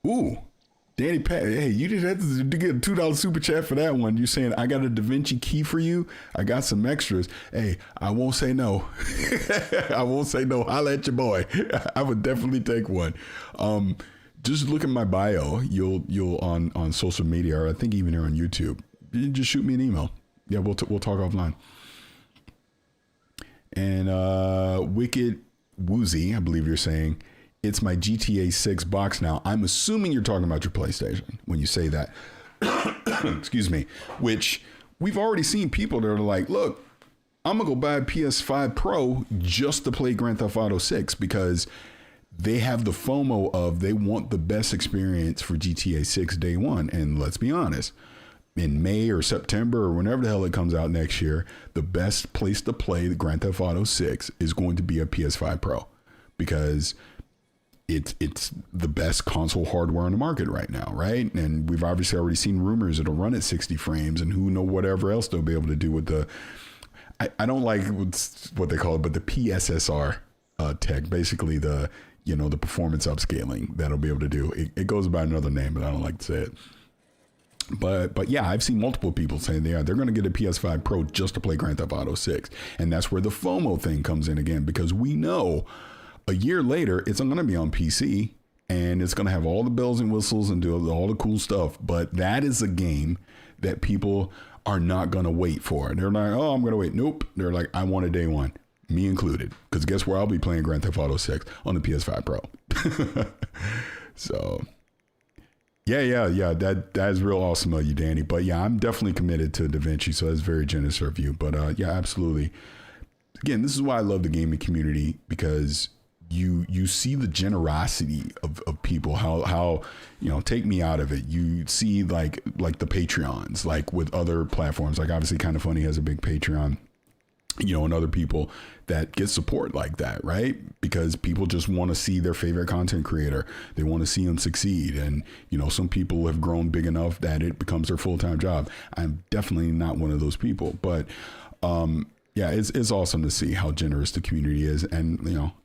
Ooh, Danny Pat, hey, you didn't have to get a $2 super chat for that one. You're saying, I got a Da Vinci key for you. I got some extras. Hey, I won't say no. I won't say no. Holla at your boy. I would definitely take one. Just look at my bio. You'll on social media, or I think even here on YouTube. You just shoot me an email. Yeah, we'll talk offline. And Wicked Woozy, I believe you're saying, it's my GTA 6 box now. I'm assuming you're talking about your PlayStation when you say that. Excuse me. Which we've already seen people that are like, look, I'm going to go buy a PS5 Pro just to play Grand Theft Auto 6 because they have the FOMO of they want the best experience for GTA 6 day one. And let's be honest, in May or September or whenever the hell it comes out next year, the best place to play the Grand Theft Auto 6 is going to be a PS5 Pro because it's the best console hardware on the market right now, right? And we've obviously already seen rumors it'll run at 60 frames, and who know whatever else they'll be able to do with the. I don't like what they call it, but the PSSR tech, basically the performance upscaling that'll be able to do. It goes by another name, but I don't like to say it. But yeah, I've seen multiple people saying they're going to get a PS5 Pro just to play Grand Theft Auto 6. And that's where the FOMO thing comes in again, because we know a year later, it's going to be on PC and it's going to have all the bells and whistles and do all the cool stuff. But that is a game that people are not going to wait for. They're like, oh, I'm going to wait. Nope. They're like, I want a day one, me included. Because guess where I'll be playing Grand Theft Auto 6? On the PS5 Pro. So... Yeah. That is real awesome of you, Danny. But yeah, I'm definitely committed to DaVinci, so that's very generous of you. But yeah, absolutely. Again, this is why I love the gaming community, because you see the generosity of people. How take me out of it. You see like the Patreons, like with other platforms, like obviously Kind of Funny has a big Patreon. And other people that get support like that, right? Because people just want to see their favorite content creator. They want to see them succeed. And, some people have grown big enough that it becomes their full-time job. I'm definitely not one of those people, but, yeah, it's awesome to see how generous the community is. And,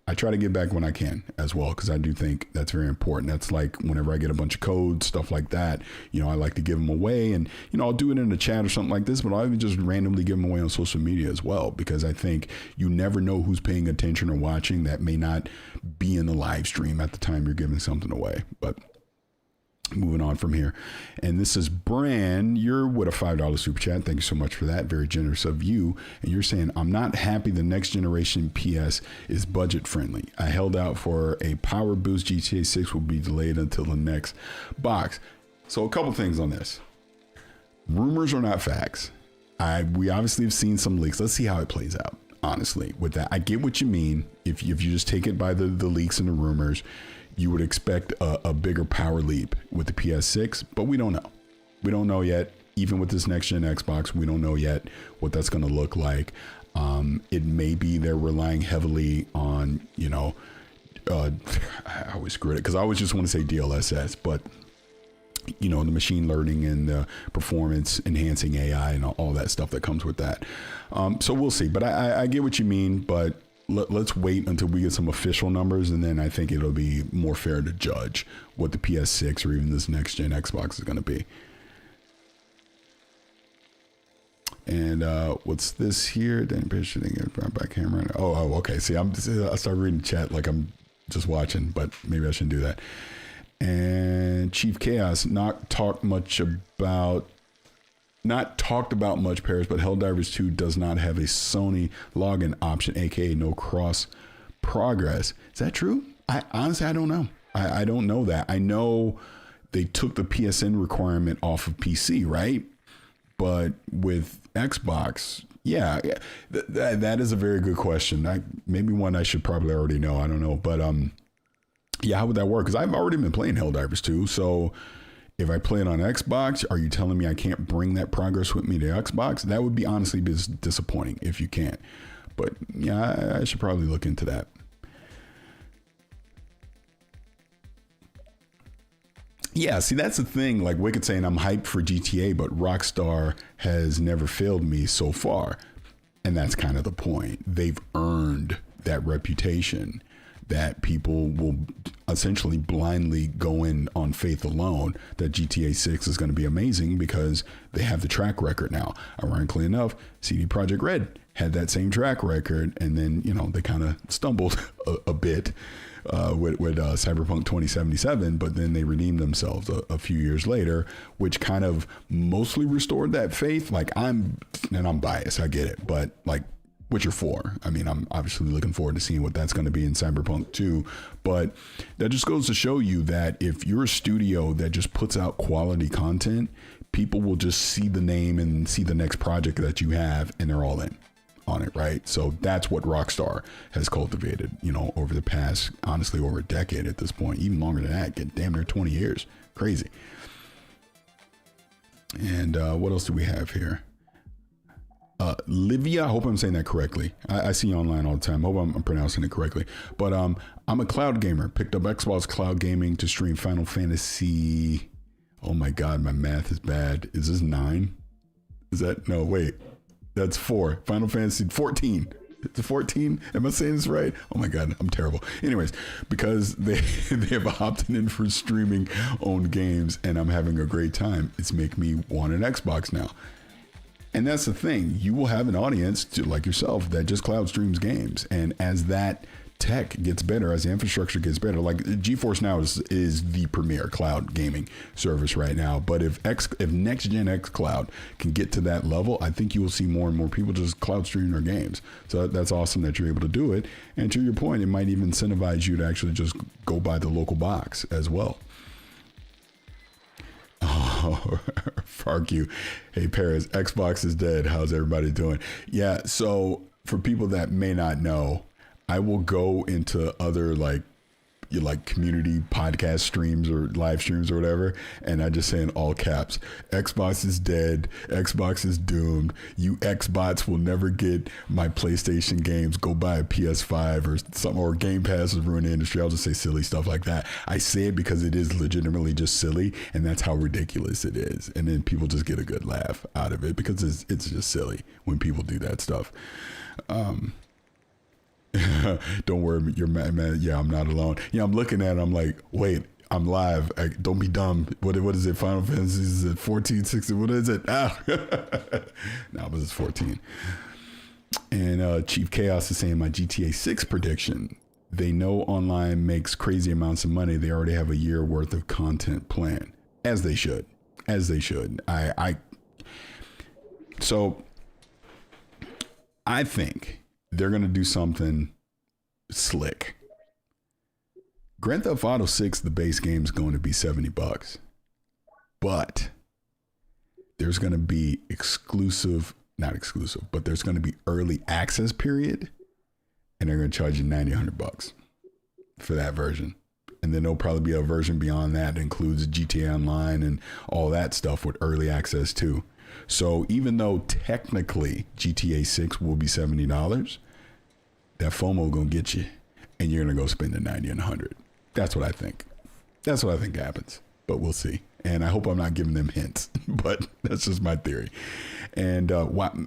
I try to give back when I can as well, because I do think that's very important. That's like whenever I get a bunch of codes, stuff like that, I like to give them away. And, I'll do it in a chat or something like this, but I'll even just randomly give them away on social media as well, because I think you never know who's paying attention or watching that may not be in the live stream at the time you're giving something away. But moving on from here. And this is Bran. You're with a $5 super chat. Thank you so much for that. Very generous of you. And you're saying, I'm not happy the next generation PS is budget friendly. I held out for a power boost. GTA 6 will be delayed until the next box. So a couple things on this. Rumors are not facts. We obviously have seen some leaks. Let's see how it plays out. Honestly, with that, I get what you mean. If you just take it by the leaks and the rumors, you would expect a bigger power leap with the PS6, but we don't know. We don't know yet. Even with this next gen Xbox, we don't know yet what that's going to look like. It may be they're relying heavily on, I always screw it because I always just want to say DLSS, but the machine learning and the performance enhancing AI and all that stuff that comes with that. So we'll see, but I get what you mean, but let's wait until we get some official numbers, and then I think it'll be more fair to judge what the PS6 or even this next gen Xbox is going to be. And what's this here? Then picture back camera. Oh, okay. See, I started reading chat like I'm just watching, but maybe I shouldn't do that. And Chief Chaos not talked about much, Paris, but Helldivers 2 does not have a Sony login option, aka no cross progress. Is that true? I honestly don't know. I don't know that. I know they took the PSN requirement off of PC, right? But with Xbox, yeah, that is a very good question. Maybe one I should probably already know. I don't know, but yeah, how would that work? Because I've already been playing Helldivers 2, so if I play it on Xbox, are you telling me I can't bring that progress with me to Xbox? That would be honestly disappointing if you can't. But yeah, I should probably look into that. Yeah, see, that's the thing. Like Wicked saying I'm hyped for GTA, but Rockstar has never failed me so far. And that's kind of the point. They've earned that reputation that people will essentially blindly go in on faith alone that GTA 6 is going to be amazing because they have the track record now. Ironically enough, CD Projekt Red had that same track record, and then, they kind of stumbled a bit with Cyberpunk 2077, but then they redeemed themselves a few years later, which kind of mostly restored that faith. Like I'm biased, I get it, but like Witcher 4. I mean, I'm obviously looking forward to seeing what that's going to be in Cyberpunk 2, but that just goes to show you that if you're a studio that just puts out quality content, people will just see the name and see the next project that you have, and they're all in on it, right? So that's what Rockstar has cultivated, over the past, honestly, over a decade at this point, even longer than that, get damn near 20 years. Crazy. And what else do we have here? Livia, I hope I'm saying that correctly. I see you online all the time. I hope I'm pronouncing it correctly. But I'm a cloud gamer. Picked up Xbox Cloud Gaming to stream Final Fantasy. Oh my God, my math is bad. Is this 9? Is that? No, wait. That's 4. Final Fantasy 14. It's a 14. Am I saying this right? Oh my God, I'm terrible. Anyways, because they have opted in for streaming owned games and I'm having a great time, it's making me want an Xbox now. And that's the thing. You will have an audience like yourself that just cloud streams games. And as that tech gets better, as the infrastructure gets better, like GeForce Now is the premier cloud gaming service right now. But if next gen XCloud can get to that level, I think you will see more and more people just cloud streaming their games. So that's awesome that you're able to do it. And to your point, it might even incentivize you to actually just go buy the local box as well. Oh, fuck you. Hey, Paris, Xbox is dead. How's everybody doing? Yeah, so for people that may not know, I will go into other like community podcast streams or live streams or whatever, and I just say in all caps, Xbox is dead, Xbox is doomed, you Xbots will never get my PlayStation games, go buy a PS5 or something, or Game Pass has ruined the industry. I'll just say silly stuff like that. I say it because it is legitimately just silly, and that's how ridiculous it is, and then people just get a good laugh out of it because it's just silly when people do that stuff. Don't worry, you're mad, man. Yeah, I'm not alone. Yeah, I'm looking at it, I'm like, wait, I'm live. Don't be dumb. What is it? Final Fantasy, is it 14, 16? What is it? Ah. No, but it's 14. And Chief Chaos is saying my GTA 6 prediction. They know online makes crazy amounts of money. They already have a year worth of content planned. As they should. So I think they're going to do something slick. Grand Theft Auto 6, the base game, is going to be $70, but there's going to be not exclusive, but there's going to be early access period, and they're going to charge you $90, $100 for that version. And then there'll probably be a version beyond that includes GTA Online and all that stuff with early access too. So even though technically GTA 6 will be $70, that FOMO gonna get you, and you're gonna go spend the 90 and 100. That's what I think. That's what I think happens. But we'll see. And I hope I'm not giving them hints, but that's just my theory. And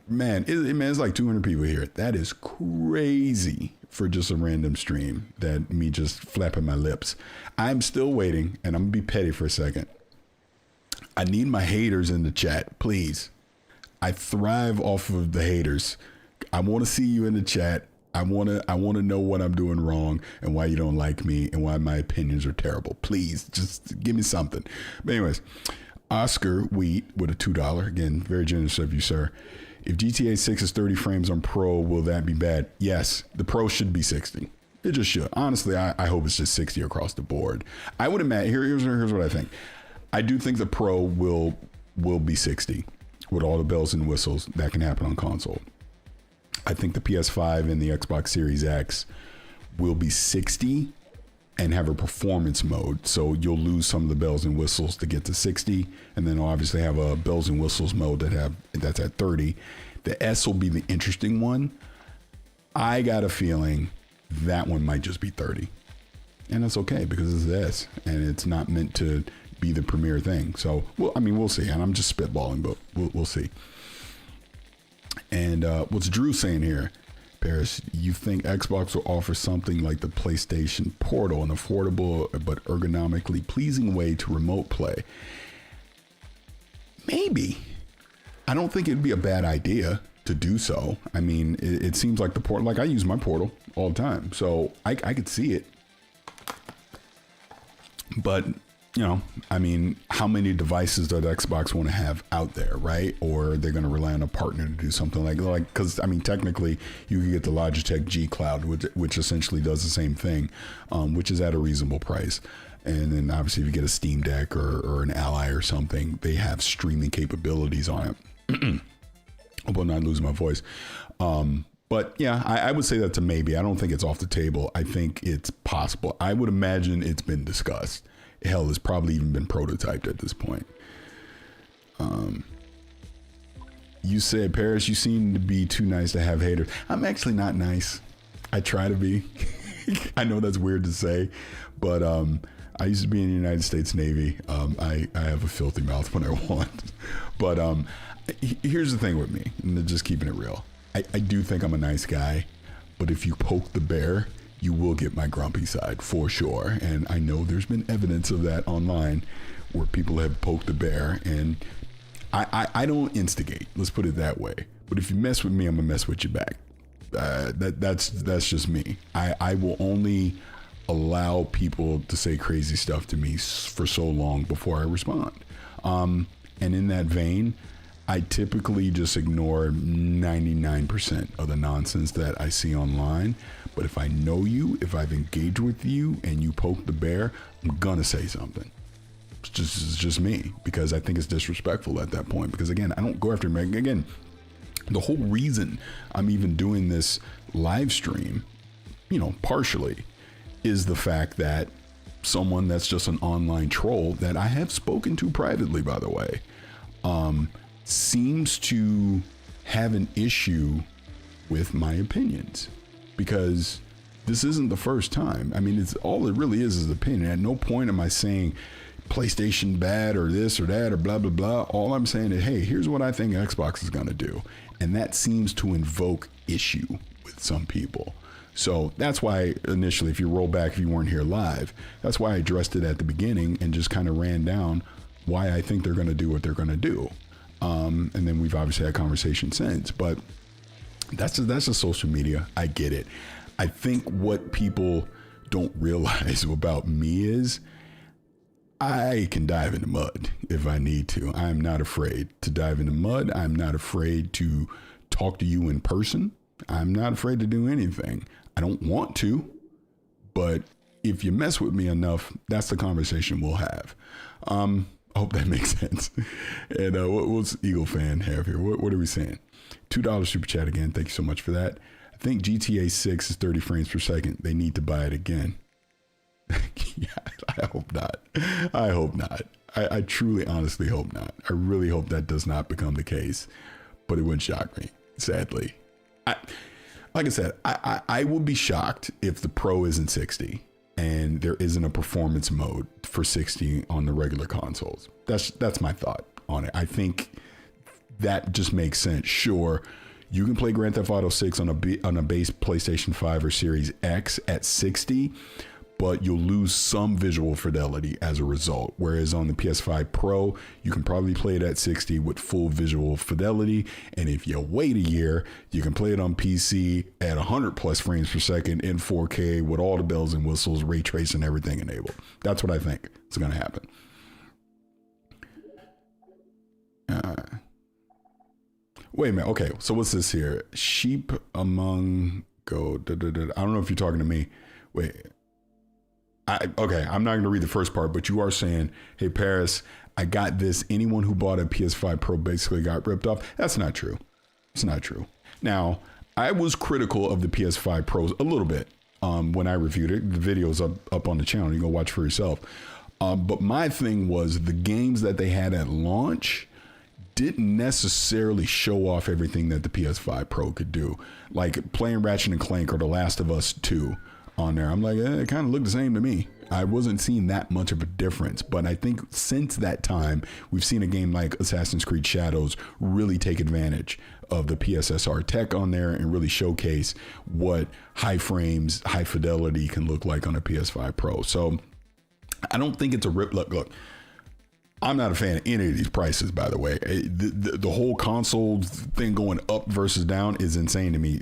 man, it's like 200 people here. That is crazy for just a random stream. That me just flapping my lips. I'm still waiting, and I'm gonna be petty for a second. I need my haters in the chat, please. I thrive off of the haters. I want to see you in the chat. I want to know what I'm doing wrong and why you don't like me and why my opinions are terrible. Please, just give me something. But anyways, Oscar Wheat with a $2. Again, very generous of you, sir. If GTA 6 is 30 frames on Pro, will that be bad? Yes, the Pro should be 60. It just should. Honestly, I hope it's just 60 across the board. I would imagine, here's what I think. I do think the Pro will be 60 with all the bells and whistles that can happen on console. I think the PS5 and the Xbox Series X will be 60 and have a performance mode. So you'll lose some of the bells and whistles to get to 60. And then obviously have a bells and whistles mode that's at 30. The S will be the interesting one. I got a feeling that one might just be 30. And that's okay because it's the S and it's not meant to be the premier thing. So, well, I mean, we'll see. And I'm just spitballing, but we'll see. And what's Drew saying here? Paris, you think Xbox will offer something like the PlayStation Portal, an affordable but ergonomically pleasing way to remote play? Maybe. I don't think it'd be a bad idea to do so. I mean, it seems like the Portal, like I use my Portal all the time, so I could see it. But, you know, I mean, how many devices does Xbox want to have out there, right? Or they're going to rely on a partner to do something like, because I mean, technically you can get the Logitech XCloud, which essentially does the same thing, which is at a reasonable price. And then obviously if you get a Steam Deck or an Ally or something, they have streaming capabilities on it. Hope I'm not losing my voice. But yeah, I would say that's a maybe. I don't think it's off the table. I think it's possible. I would imagine it's been discussed. Hell, it's probably even been prototyped at this point. You said, Paris, you seem to be too nice to have haters. I'm actually not nice. I try to be. I know that's weird to say, but I used to be in the United States Navy. I have a filthy mouth when I want. But here's the thing with me, and just keeping it real. I do think I'm a nice guy, but if you poke the bear, you will get my grumpy side for sure. And I know there's been evidence of that online where people have poked the bear, and I don't instigate. Let's put it that way. But if you mess with me, I'm gonna mess with you back. That's just me. I will only allow people to say crazy stuff to me for so long before I respond. And in that vein, I typically just ignore 99% of the nonsense that I see online. But if I know you, if I've engaged with you and you poke the bear, I'm gonna say something. It's just me, because I think it's disrespectful at that point. Because again, I don't go after him. Again, the whole reason I'm even doing this live stream, partially, is the fact that someone that's just an online troll that I have spoken to privately, by the way, seems to have an issue with my opinions, because this isn't the first time. I mean, it's all it really is opinion. At no point am I saying PlayStation bad or this or that or blah, blah, blah. All I'm saying is, hey, here's what I think Xbox is going to do. And that seems to invoke issue with some people. So that's why initially, if you roll back, if you weren't here live, that's why I addressed it at the beginning and just kind of ran down why I think they're going to do what they're going to do. And then we've obviously had conversation since, but that's a social media. I get it. I think what people don't realize about me is I can dive in the mud if I need to. I'm not afraid to dive in the mud. I'm not afraid to talk to you in person. I'm not afraid to do anything. I don't want to, but if you mess with me enough, that's the conversation we'll have. I hope that makes sense. And what's Eagle fan have here? What are we saying? $2 super chat again. Thank you so much for that. I think GTA 6 is 30 frames per second. They need to buy it again. Yeah, I hope not. I hope not. I truly, honestly hope not. I really hope that does not become the case, but it wouldn't shock me, sadly. Like I said, I will be shocked if the Pro isn't 60 and there isn't a performance mode for 60 on the regular consoles. That's my thought on it. I think that just makes sense. Sure, you can play Grand Theft Auto 6 on a base PlayStation 5 or Series X at 60, but you'll lose some visual fidelity as a result. Whereas on the PS5 Pro, you can probably play it at 60 with full visual fidelity. And if you wait a year, you can play it on PC at 100 plus frames per second in 4K with all the bells and whistles, ray tracing, everything enabled. That's what I think is going to happen. Wait a minute. Okay, so what's this here? Sheep among go. I don't know if you're talking to me. Wait. Okay, I'm not going to read the first part, but you are saying, hey, Paris, I got this. Anyone who bought a PS5 Pro basically got ripped off. That's not true. It's not true. Now, I was critical of the PS5 Pros a little bit when I reviewed it. The video's up on the channel. You can go watch for yourself. But my thing was the games that they had at launch didn't necessarily show off everything that the PS5 Pro could do. Like playing Ratchet and Clank or The Last of Us 2. On there, I'm like, it kind of looked the same to me. I wasn't seeing that much of a difference, but I think since that time, we've seen a game like Assassin's Creed Shadows really take advantage of the PSSR tech on there and really showcase what high frames, high fidelity can look like on a PS5 Pro. So I don't think it's a rip. Look, I'm not a fan of any of these prices, by the way. The whole console thing going up versus down is insane to me.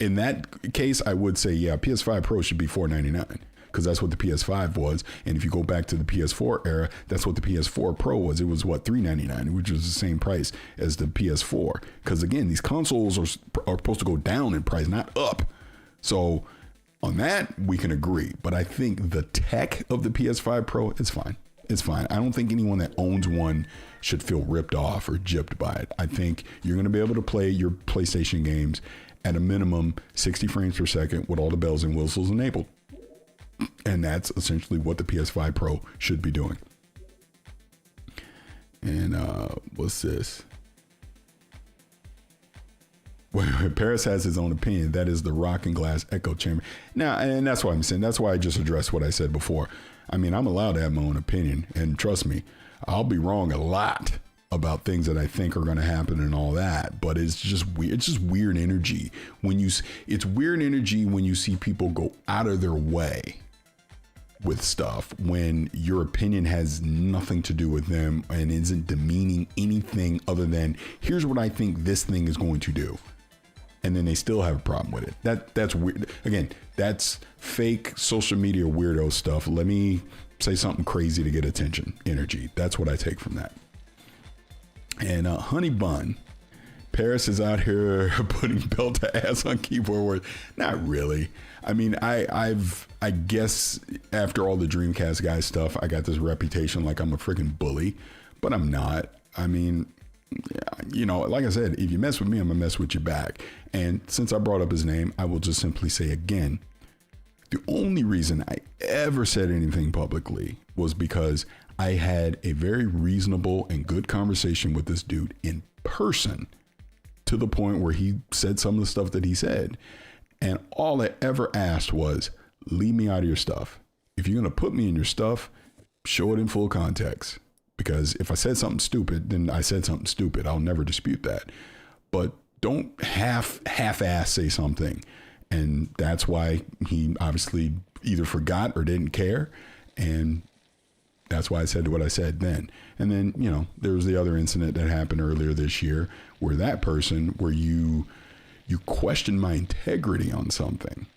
In that case, I would say, yeah, PS5 Pro should be $499 because that's what the PS5 was. And if you go back to the PS4 era, that's what the PS4 Pro was. It was what, $399, which was the same price as the PS4. Because again, these consoles are supposed to go down in price, not up. So on that, we can agree. But I think the tech of the PS5 Pro is fine. It's fine. I don't think anyone that owns one should feel ripped off or gypped by it. I think you're going to be able to play your PlayStation games at a minimum 60 frames per second with all the bells and whistles enabled. And that's essentially what the PS5 Pro should be doing. And what's this? Wait, Paris has his own opinion. That is the Rock and Glass echo chamber. Now, and that's why I'm saying, that's why I just addressed what I said before. I mean, I'm allowed to have my own opinion, and trust me, I'll be wrong a lot about things that I think are going to happen and all that. But it's just weird. It's just weird energy it's weird energy when you see people go out of their way with stuff when your opinion has nothing to do with them and isn't demeaning anything other than here's what I think this thing is going to do. And then they still have a problem with it. That's weird. Again, that's fake social media weirdo stuff. Let me say something crazy to get attention energy. That's what I take from that. And Honey Bun, Paris is out here putting belt to ass on keyboard words. Not really. I mean, I guess after all the Dreamcast guy stuff, I got this reputation like I'm a freaking bully, but I'm not. I mean, you know, like I said, if you mess with me, I'm gonna mess with you back. And since I brought up his name, I will just simply say again, the only reason I ever said anything publicly was because I had a very reasonable and good conversation with this dude in person to the point where he said some of the stuff that he said. And all I ever asked was, leave me out of your stuff. If you're going to put me in your stuff, show it in full context. Because if I said something stupid, then I said something stupid. I'll never dispute that. But don't half-ass say something. And that's why he obviously either forgot or didn't care. And that's why I said what I said then. And then, you know, there was the other incident that happened earlier this year where that person, where you questioned my integrity on something.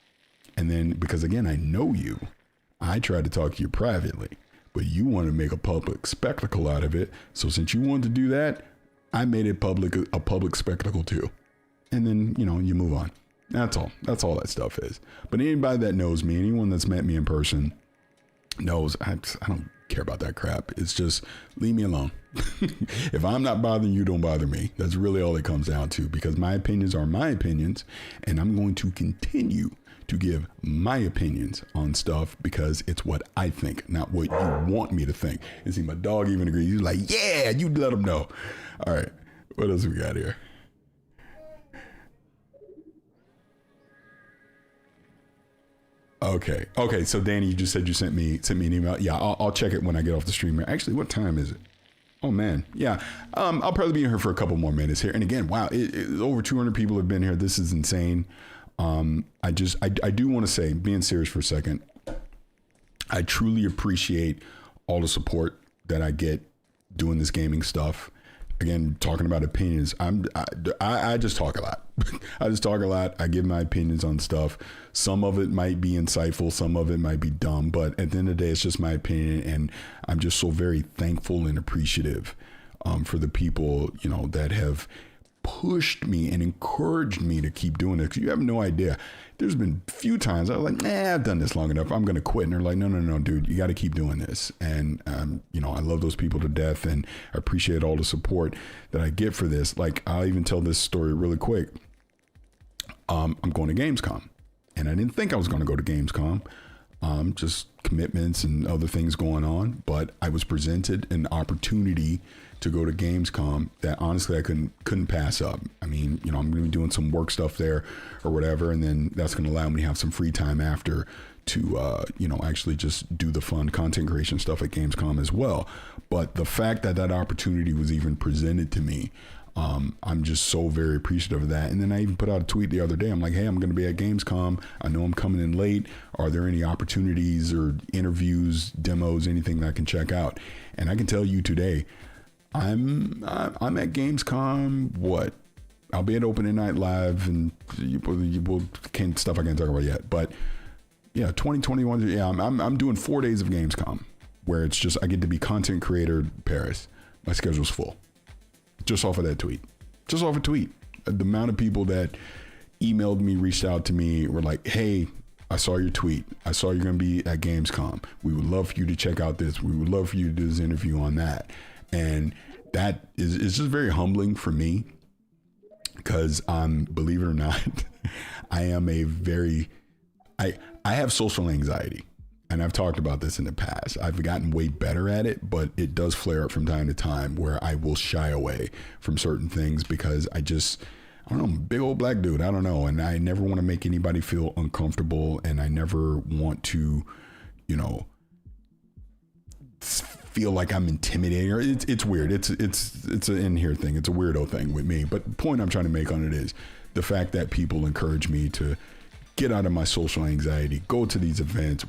And then, because again, I know you, I tried to talk to you privately, but you wanted to make a public spectacle out of it. So since you wanted to do that, I made it a public spectacle too. And then, you know, you move on. That's all that stuff is. But anybody that knows me, anyone that's met me in person knows I don't care about that crap. It's just leave me alone. If I'm not bothering you, don't bother me. That's really all it comes down to, because my opinions are my opinions, and I'm going to continue to give my opinions on stuff because it's what I think, not what you want me to think. And see, my dog even agrees. He's like, yeah, you let him know. All right, what else we got here? Okay. So Danny, you just said you sent me an email. Yeah, I'll check it when I get off the stream. Actually, what time is it? Oh man, yeah. I'll probably be in here for a couple more minutes here. And again, wow, over 200 people have been here. This is insane. I do want to say, being serious for a second, I truly appreciate all the support that I get doing this gaming stuff. Again, talking about opinions, I just talk a lot. I just talk a lot. I give my opinions on stuff. Some of it might be insightful. Some of it might be dumb. But at the end of the day, it's just my opinion. And I'm just so very thankful and appreciative for the people, you know, that have pushed me and encouraged me to keep doing it. 'Cause you have no idea. There's been a few times I was like, I've done this long enough. I'm going to quit. And they're like, no, dude, you got to keep doing this. And, you know, I love those people to death, and I appreciate all the support that I get for this. Like, I'll even tell this story really quick. I'm going to Gamescom, and I didn't think I was going to go to Gamescom. Just commitments and other things going on. But I was presented an opportunity to go to Gamescom that honestly I couldn't pass up. I mean, you know, I'm going to be doing some work stuff there or whatever, and then that's going to allow me to have some free time after to, you know, actually just do the fun content creation stuff at Gamescom as well. But the fact that that opportunity was even presented to me, I'm just so very appreciative of that. And then I even put out a tweet the other day. I'm like, hey, I'm going to be at Gamescom. I know I'm coming in late. Are there any opportunities or interviews, demos, anything that I can check out? And I can tell you today, I'm at Gamescom. What? I'll be at Opening Night Live, and stuff I can't talk about yet. But yeah, 2021. Yeah, I'm doing 4 days of Gamescom, where it's just I get to be content creator Paris. My schedule's full. Just off of that tweet. Just off a tweet. The amount of people that emailed me, reached out to me, were like, hey, I saw your tweet. I saw you're going to be at Gamescom. We would love for you to check out this. We would love for you to do this interview on that. And that is just very humbling for me, because believe it or not, I am I have social anxiety. And I've talked about this in the past. I've gotten way better at it, but it does flare up from time to time where I will shy away from certain things because I don't know, big old black dude. I don't know. And I never want to make anybody feel uncomfortable. And I never want to, you know, feel like I'm intimidating, or it's weird. It's an in here thing. It's a weirdo thing with me. But the point I'm trying to make on it is the fact that people encourage me to get out of my social anxiety, go to these events,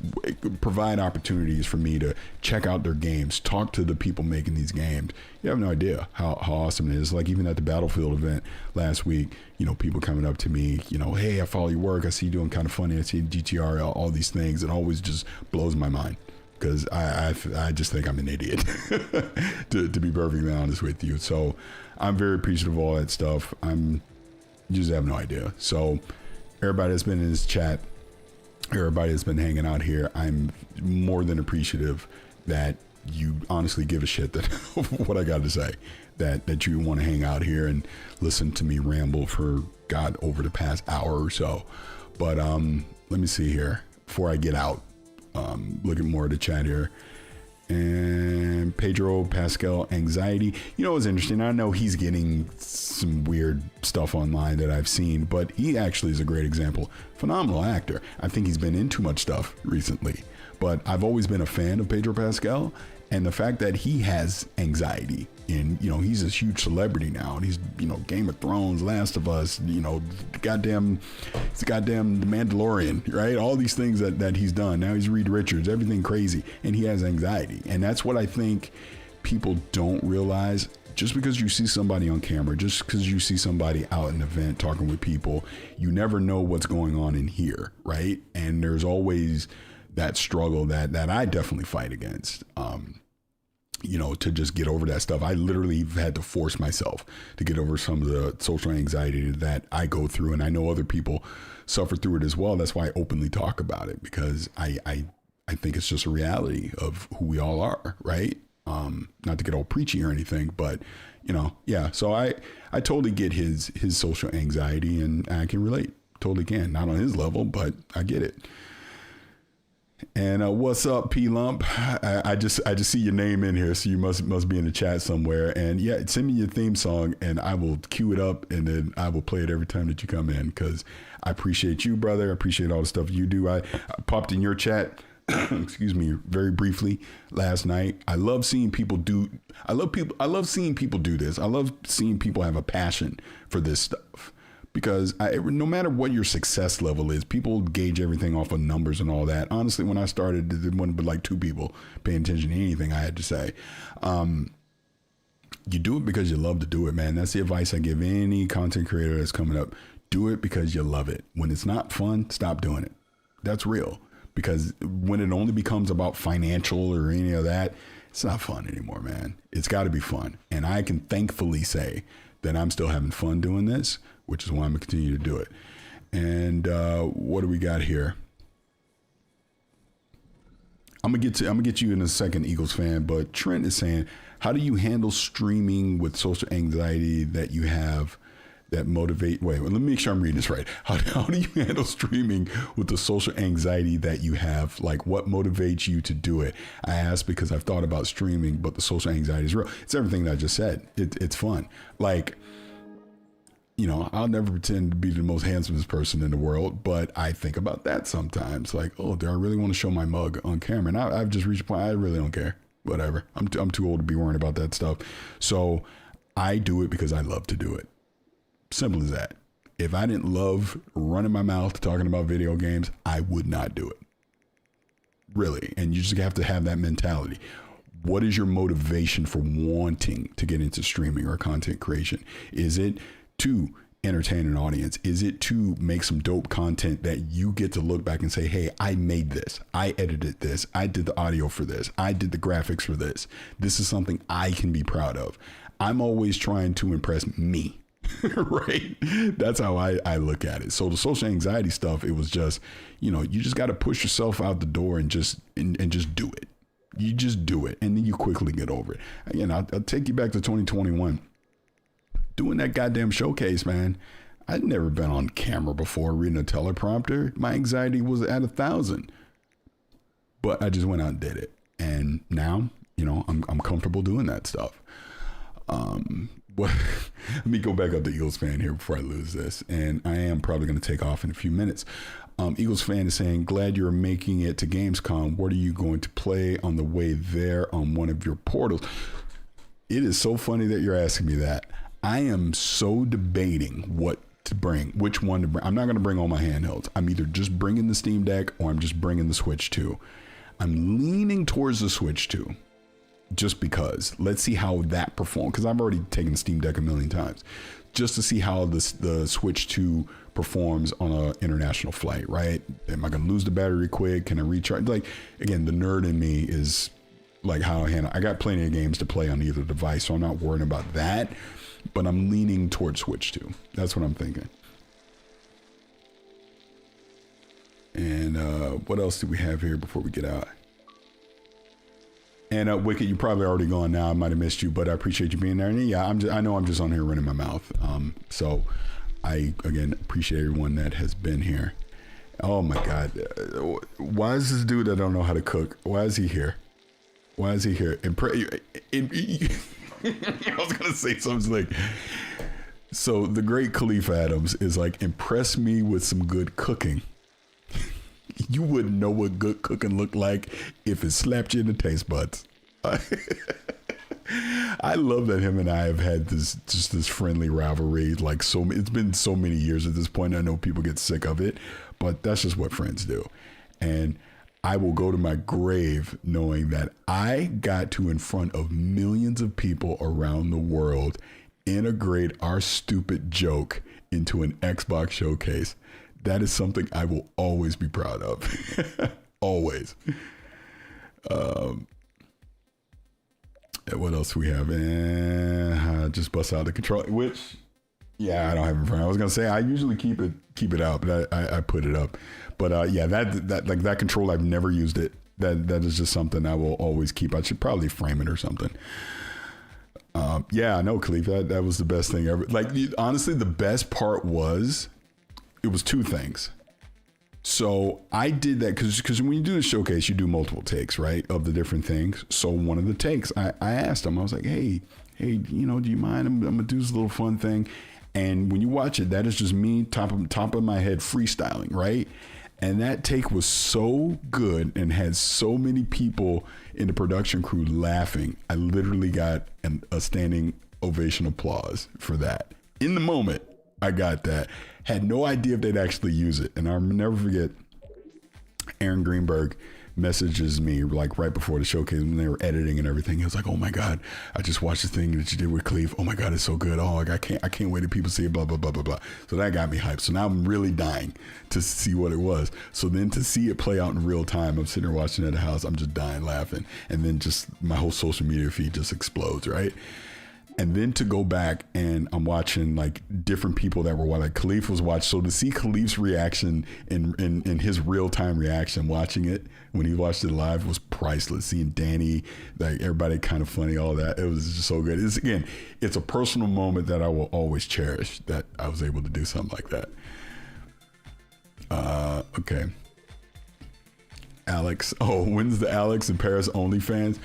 provide opportunities for me to check out their games, talk to the people making these games. You have no idea how awesome it is. Like even at the Battlefield event last week, you know, people coming up to me, you know, hey, I follow your work. I see you doing kind of funny. I see GTR, all these things. It always just blows my mind because I just think I'm an idiot, to be perfectly honest with you. So I'm very appreciative of all that stuff. You just have no idea. So everybody that's been in this chat, everybody that's been hanging out here, I'm more than appreciative that you honestly give a shit that what I got to say, that you want to hang out here and listen to me ramble for God over the past hour or so. But let me see here before I get out. Look at more of the chat here. And Pedro Pascal anxiety. You know what's interesting? I know he's getting some weird stuff online that I've seen, but he actually is a great example. Phenomenal actor. I think he's been in too much stuff recently, but I've always been a fan of Pedro Pascal, and the fact that he has anxiety, and you know he's this huge celebrity now, and he's, you know, Game of Thrones, Last of Us, you know, it's goddamn The Mandalorian, right? All these things that he's done. Now he's Reed Richards, everything crazy, and he has anxiety, and that's what I think people don't realize. Just because you see somebody on camera, just because you see somebody out in an event talking with people, you never know what's going on in here, right? And there's always that struggle that I definitely fight against, you know, to just get over that stuff. I literally had to force myself to get over some of the social anxiety that I go through, and I know other people suffer through it as well. That's why I openly talk about it, because I think it's just a reality of who we all are, right? Not to get all preachy or anything, but you know, yeah. So I totally get his social anxiety, and I can relate. Totally can. Not on his level, but I get it. And what's up, P Lump? I just see your name in here, so you must be in the chat somewhere. And yeah, send me your theme song, and I will cue it up, and then I will play it every time that you come in, because I appreciate you, brother. I appreciate all the stuff you do. I popped in your chat, excuse me, very briefly last night. I love seeing people do. I love seeing people do this. I love seeing people have a passion for this stuff. Because no matter what your success level is, people gauge everything off of numbers and all that. Honestly, when I started, there wasn't but like 2 people paying attention to anything I had to say. You do it because you love to do it, man. That's the advice I give any content creator that's coming up. Do it because you love it. When it's not fun, stop doing it. That's real. Because when it only becomes about financial or any of that, it's not fun anymore, man. It's got to be fun. And I can thankfully say that I'm still having fun doing this, which is why I'm gonna continue to do it. And what do we got here? I'm gonna get you in a second, Eagles fan. But Trent is saying, how do you handle streaming with social anxiety that you have that motivate? Wait, let me make sure I'm reading this right. How do you handle streaming with the social anxiety that you have? Like, what motivates you to do it? I ask because I've thought about streaming, but the social anxiety is real. It's everything that I just said. It's fun. Like, you know, I'll never pretend to be the most handsomest person in the world, but I think about that sometimes. Like, oh, do I really want to show my mug on camera? And I've just reached a point, I really don't care. Whatever. I'm too old to be worrying about that stuff. So I do it because I love to do it. Simple as that. If I didn't love running my mouth talking about video games, I would not do it. Really. And you just have to have that mentality. What is your motivation for wanting to get into streaming or content creation? Is it to entertain an audience? Is it to make some dope content that you get to look back and say, hey, I made this, I edited this, I did the audio for this, I did the graphics for this. This is something I can be proud of. I'm always trying to impress me, right? That's how I look at it. So the social anxiety stuff, it was just, you know, you just got to push yourself out the door and just do it. You just do it, and then you quickly get over it. Again, I'll take you back to 2021. Doing that goddamn showcase, man. I'd never been on camera before reading a teleprompter. My anxiety was at 1,000, but I just went out and did it. And now, you know, I'm comfortable doing that stuff. What? Let me go back up to Eagles fan here before I lose this, and I am probably going to take off in a few minutes. Eagles fan is saying, glad you're making it to Gamescom. What are you going to play on the way there on one of your portals? It is so funny that you're asking me that. I am so debating what to bring, which one to bring. I'm not going to bring all my handhelds. I'm either just bringing the Steam Deck or I'm just bringing the Switch 2. I'm leaning towards the Switch 2 just because. Let's see how that performs, because I've already taken the Steam Deck a million times, just to see how the Switch 2 performs on an international flight, right? Am I going to lose the battery quick? Can I recharge? Like, again, the nerd in me is like how I handle. I got plenty of games to play on either device, so I'm not worrying about that, but I'm leaning towards Switch 2. That's what I'm thinking. And what else do we have here before we get out? And Wicked, you're probably already gone now. I might have missed you, but I appreciate you being there. And yeah, I know I'm just on here running my mouth. So I, again, appreciate everyone that has been here. Oh my God. Why is this dude that don't know how to cook? Why is he here? Why is he here? I was going to say something like, so the great Khalif Adams is like, impress me with some good cooking. You wouldn't know what good cooking looked like if it slapped you in the taste buds. I love that him and I have had this friendly rivalry. Like, it's been so many years at this point. I know people get sick of it, but that's just what friends do. And I will go to my grave knowing that I got to, in front of millions of people around the world, integrate our stupid joke into an Xbox showcase. That is something I will always be proud of. Always. What else do we have? Just bust out the control, which, yeah, I don't have it in front. I was gonna say I usually keep it out, but I put it up. But yeah, that control, I've never used it. That is just something I will always keep. I should probably frame it or something. Yeah, no, Khalif, that was the best thing ever. Like, honestly, the best part was, it was two things. So I did that because when you do the showcase, you do multiple takes, right, of the different things. So one of the takes, I asked him, I was like, hey, do you mind? I'm gonna do this little fun thing. And when you watch it, that is just me top of my head freestyling, right? And that take was so good and had so many people in the production crew laughing. I literally got a standing ovation applause for that. In the moment, I got that. Had no idea if they'd actually use it. And I'll never forget, Aaron Greenberg messages me like right before the showcase when they were editing and everything. He was like, oh my God, I just watched the thing that you did with Cleve. Oh my God, it's so good. Oh, I can't wait till people see it, blah, blah, blah, blah, blah. So that got me hyped. So now I'm really dying to see what it was. So then to see it play out in real time, I'm sitting there watching at the house, I'm just dying laughing. And then just my whole social media feed just explodes, right? And then to go back and I'm watching like different people that were like Khalif was watching. So to see Khalif's reaction in his real time reaction, watching it when he watched it live was priceless. Seeing Danny, like everybody kind of funny, all that. It was just so good. It's a personal moment that I will always cherish, that I was able to do something like that. Okay. Alex. Oh, when's the Alex and Paris OnlyFans?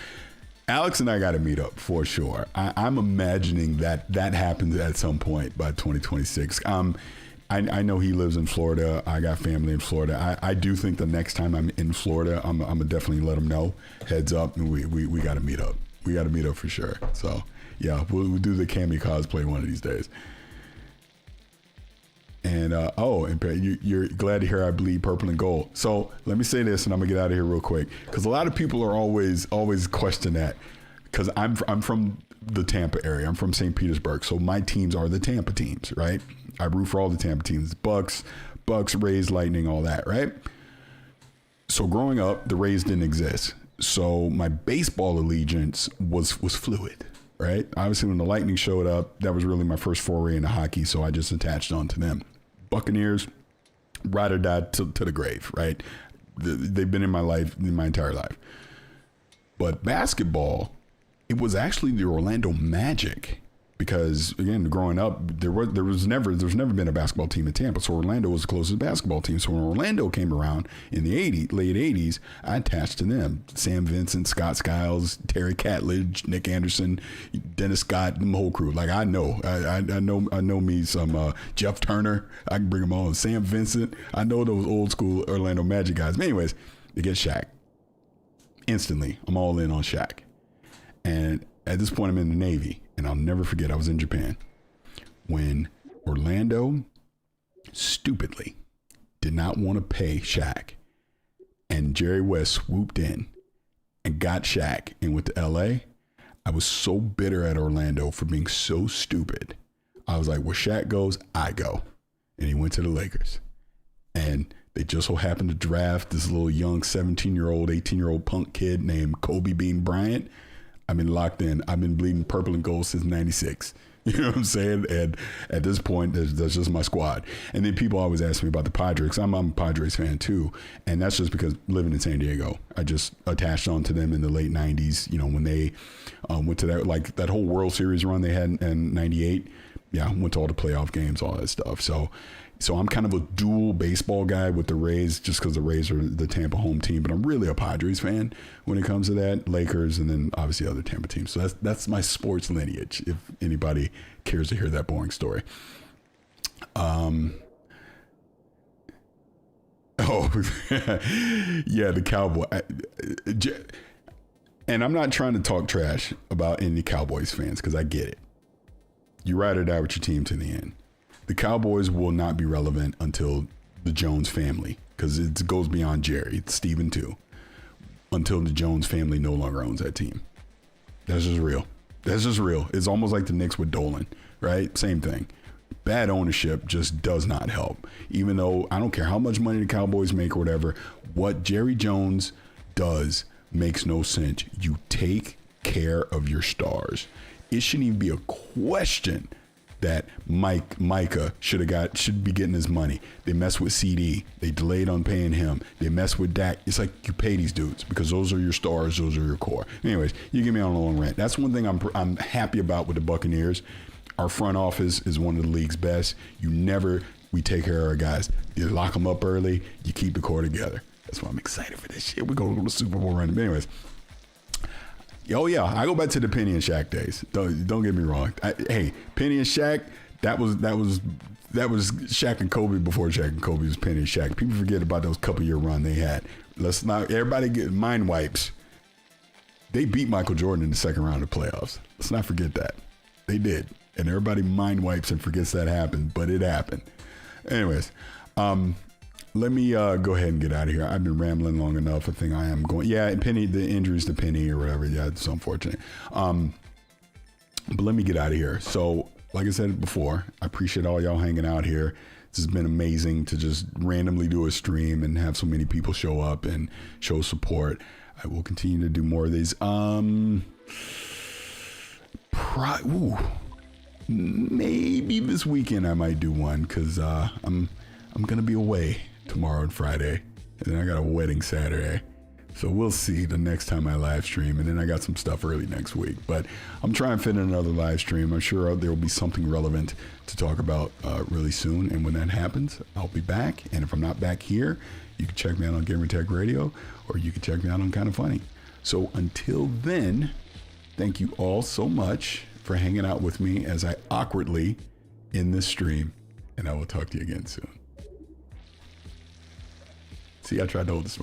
Alex and I got to meet up for sure. I'm imagining that happens at some point by 2026. I know he lives in Florida. I got family in Florida. I do think the next time I'm in Florida, I'm gonna definitely let him know. Heads up, and we got to meet up. We got to meet up for sure. So yeah, we'll do the Cammy cosplay one of these days. And and you're glad to hear I bleed purple and gold. So let me say this, and I'm gonna get out of here real quick, because a lot of people are always question that, because I'm from the Tampa area. I'm from St. Petersburg, so my teams are the Tampa teams, right? I root for all the Tampa teams: Bucks, Rays, Lightning, all that, right? So growing up, the Rays didn't exist, so my baseball allegiance was fluid. Right. Obviously, when the Lightning showed up, that was really my first foray into hockey. So I just attached on to them. Buccaneers, ride or die to the grave. Right. They've been in my life, in my entire life. But basketball, it was actually the Orlando Magic because again, growing up, there's never been a basketball team in Tampa, so Orlando was the closest basketball team. So when Orlando came around in the late 80s, I attached to them. Sam Vincent, Scott Skiles, Terry Catledge, Nick Anderson, Dennis Scott, the whole crew. Like I know me some Jeff Turner. I can bring them on. Sam Vincent. I know those old school Orlando Magic guys. But anyways, they get Shaq. Instantly, I'm all in on Shaq. And at this point, I'm in the Navy. And I'll never forget, I was in Japan when Orlando stupidly did not want to pay Shaq. And Jerry West swooped in and got Shaq and went to LA. I was so bitter at Orlando for being so stupid. I was like, where Shaq goes, I go. And he went to the Lakers. And they just so happened to draft this little young 17-year-old, 18-year-old punk kid named Kobe Bean Bryant. I've been locked in. I've been bleeding purple and gold since 96. You know what I'm saying? And at this point, that's just my squad. And then people always ask me about the Padres. I'm a Padres fan too. And that's just because living in San Diego, I just attached on to them in the late 90s, you know, when they went to that whole World Series run they had in 98. Yeah, went to all the playoff games, all that stuff. So I'm kind of a dual baseball guy with the Rays just because the Rays are the Tampa home team, but I'm really a Padres fan when it comes to that. Lakers and then obviously other Tampa teams. So that's my sports lineage, if anybody cares to hear that boring story. Yeah, the Cowboy. And I'm not trying to talk trash about any Cowboys fans because I get it. You ride or die with your team to the end. The Cowboys will not be relevant until the Jones family, because it goes beyond Jerry. It's Steven too. Until the Jones family no longer owns that team. That's just real. It's almost like the Knicks with Dolan, right? Same thing. Bad ownership just does not help. Even though I don't care how much money the Cowboys make or whatever, what Jerry Jones does makes no sense. You take care of your stars. It shouldn't even be a question that Micah should be getting his money. They mess with CD. They delayed on paying him. They mess with Dak. It's like you pay these dudes because those are your stars. Those are your core. Anyways, you get me on a long rant. That's one thing I'm happy about with the Buccaneers. Our front office is one of the league's best. We take care of our guys. You lock them up early. You keep the core together. That's why I'm excited for this shit. We're going to go to the Super Bowl run. But anyways. Oh yeah, I go back to the Penny and Shaq days. Don't get me wrong. Hey, Penny and Shaq, that was Shaq and Kobe before Shaq and Kobe was Penny and Shaq. People forget about those couple-year run they had. Let's not everybody get mind wipes. They beat Michael Jordan in the second round of playoffs. Let's not forget that. They did. And everybody mind wipes and forgets that happened, but it happened. Anyways, let me go ahead and get out of here. I've been rambling long enough. I think I am going. Yeah, and Penny, the injuries to Penny or whatever. Yeah, it's unfortunate. But let me get out of here. So, like I said before, I appreciate all y'all hanging out here. This has been amazing to just randomly do a stream and have so many people show up and show support. I will continue to do more of these. Maybe this weekend I might do one because I'm gonna be away tomorrow and Friday, and then I got a wedding Saturday, so we'll see the next time I live stream, and then I got some stuff early next week, but I'm trying to fit in another live stream. I'm sure there will be something relevant to talk about really soon, and when that happens, I'll be back. And if I'm not back here, you can check me out on Gamer Tech Radio, or you can check me out on Kind of Funny. So until then, thank you all so much for hanging out with me as I awkwardly end this stream, and I will talk to you again soon. See, I tried to hold the smile.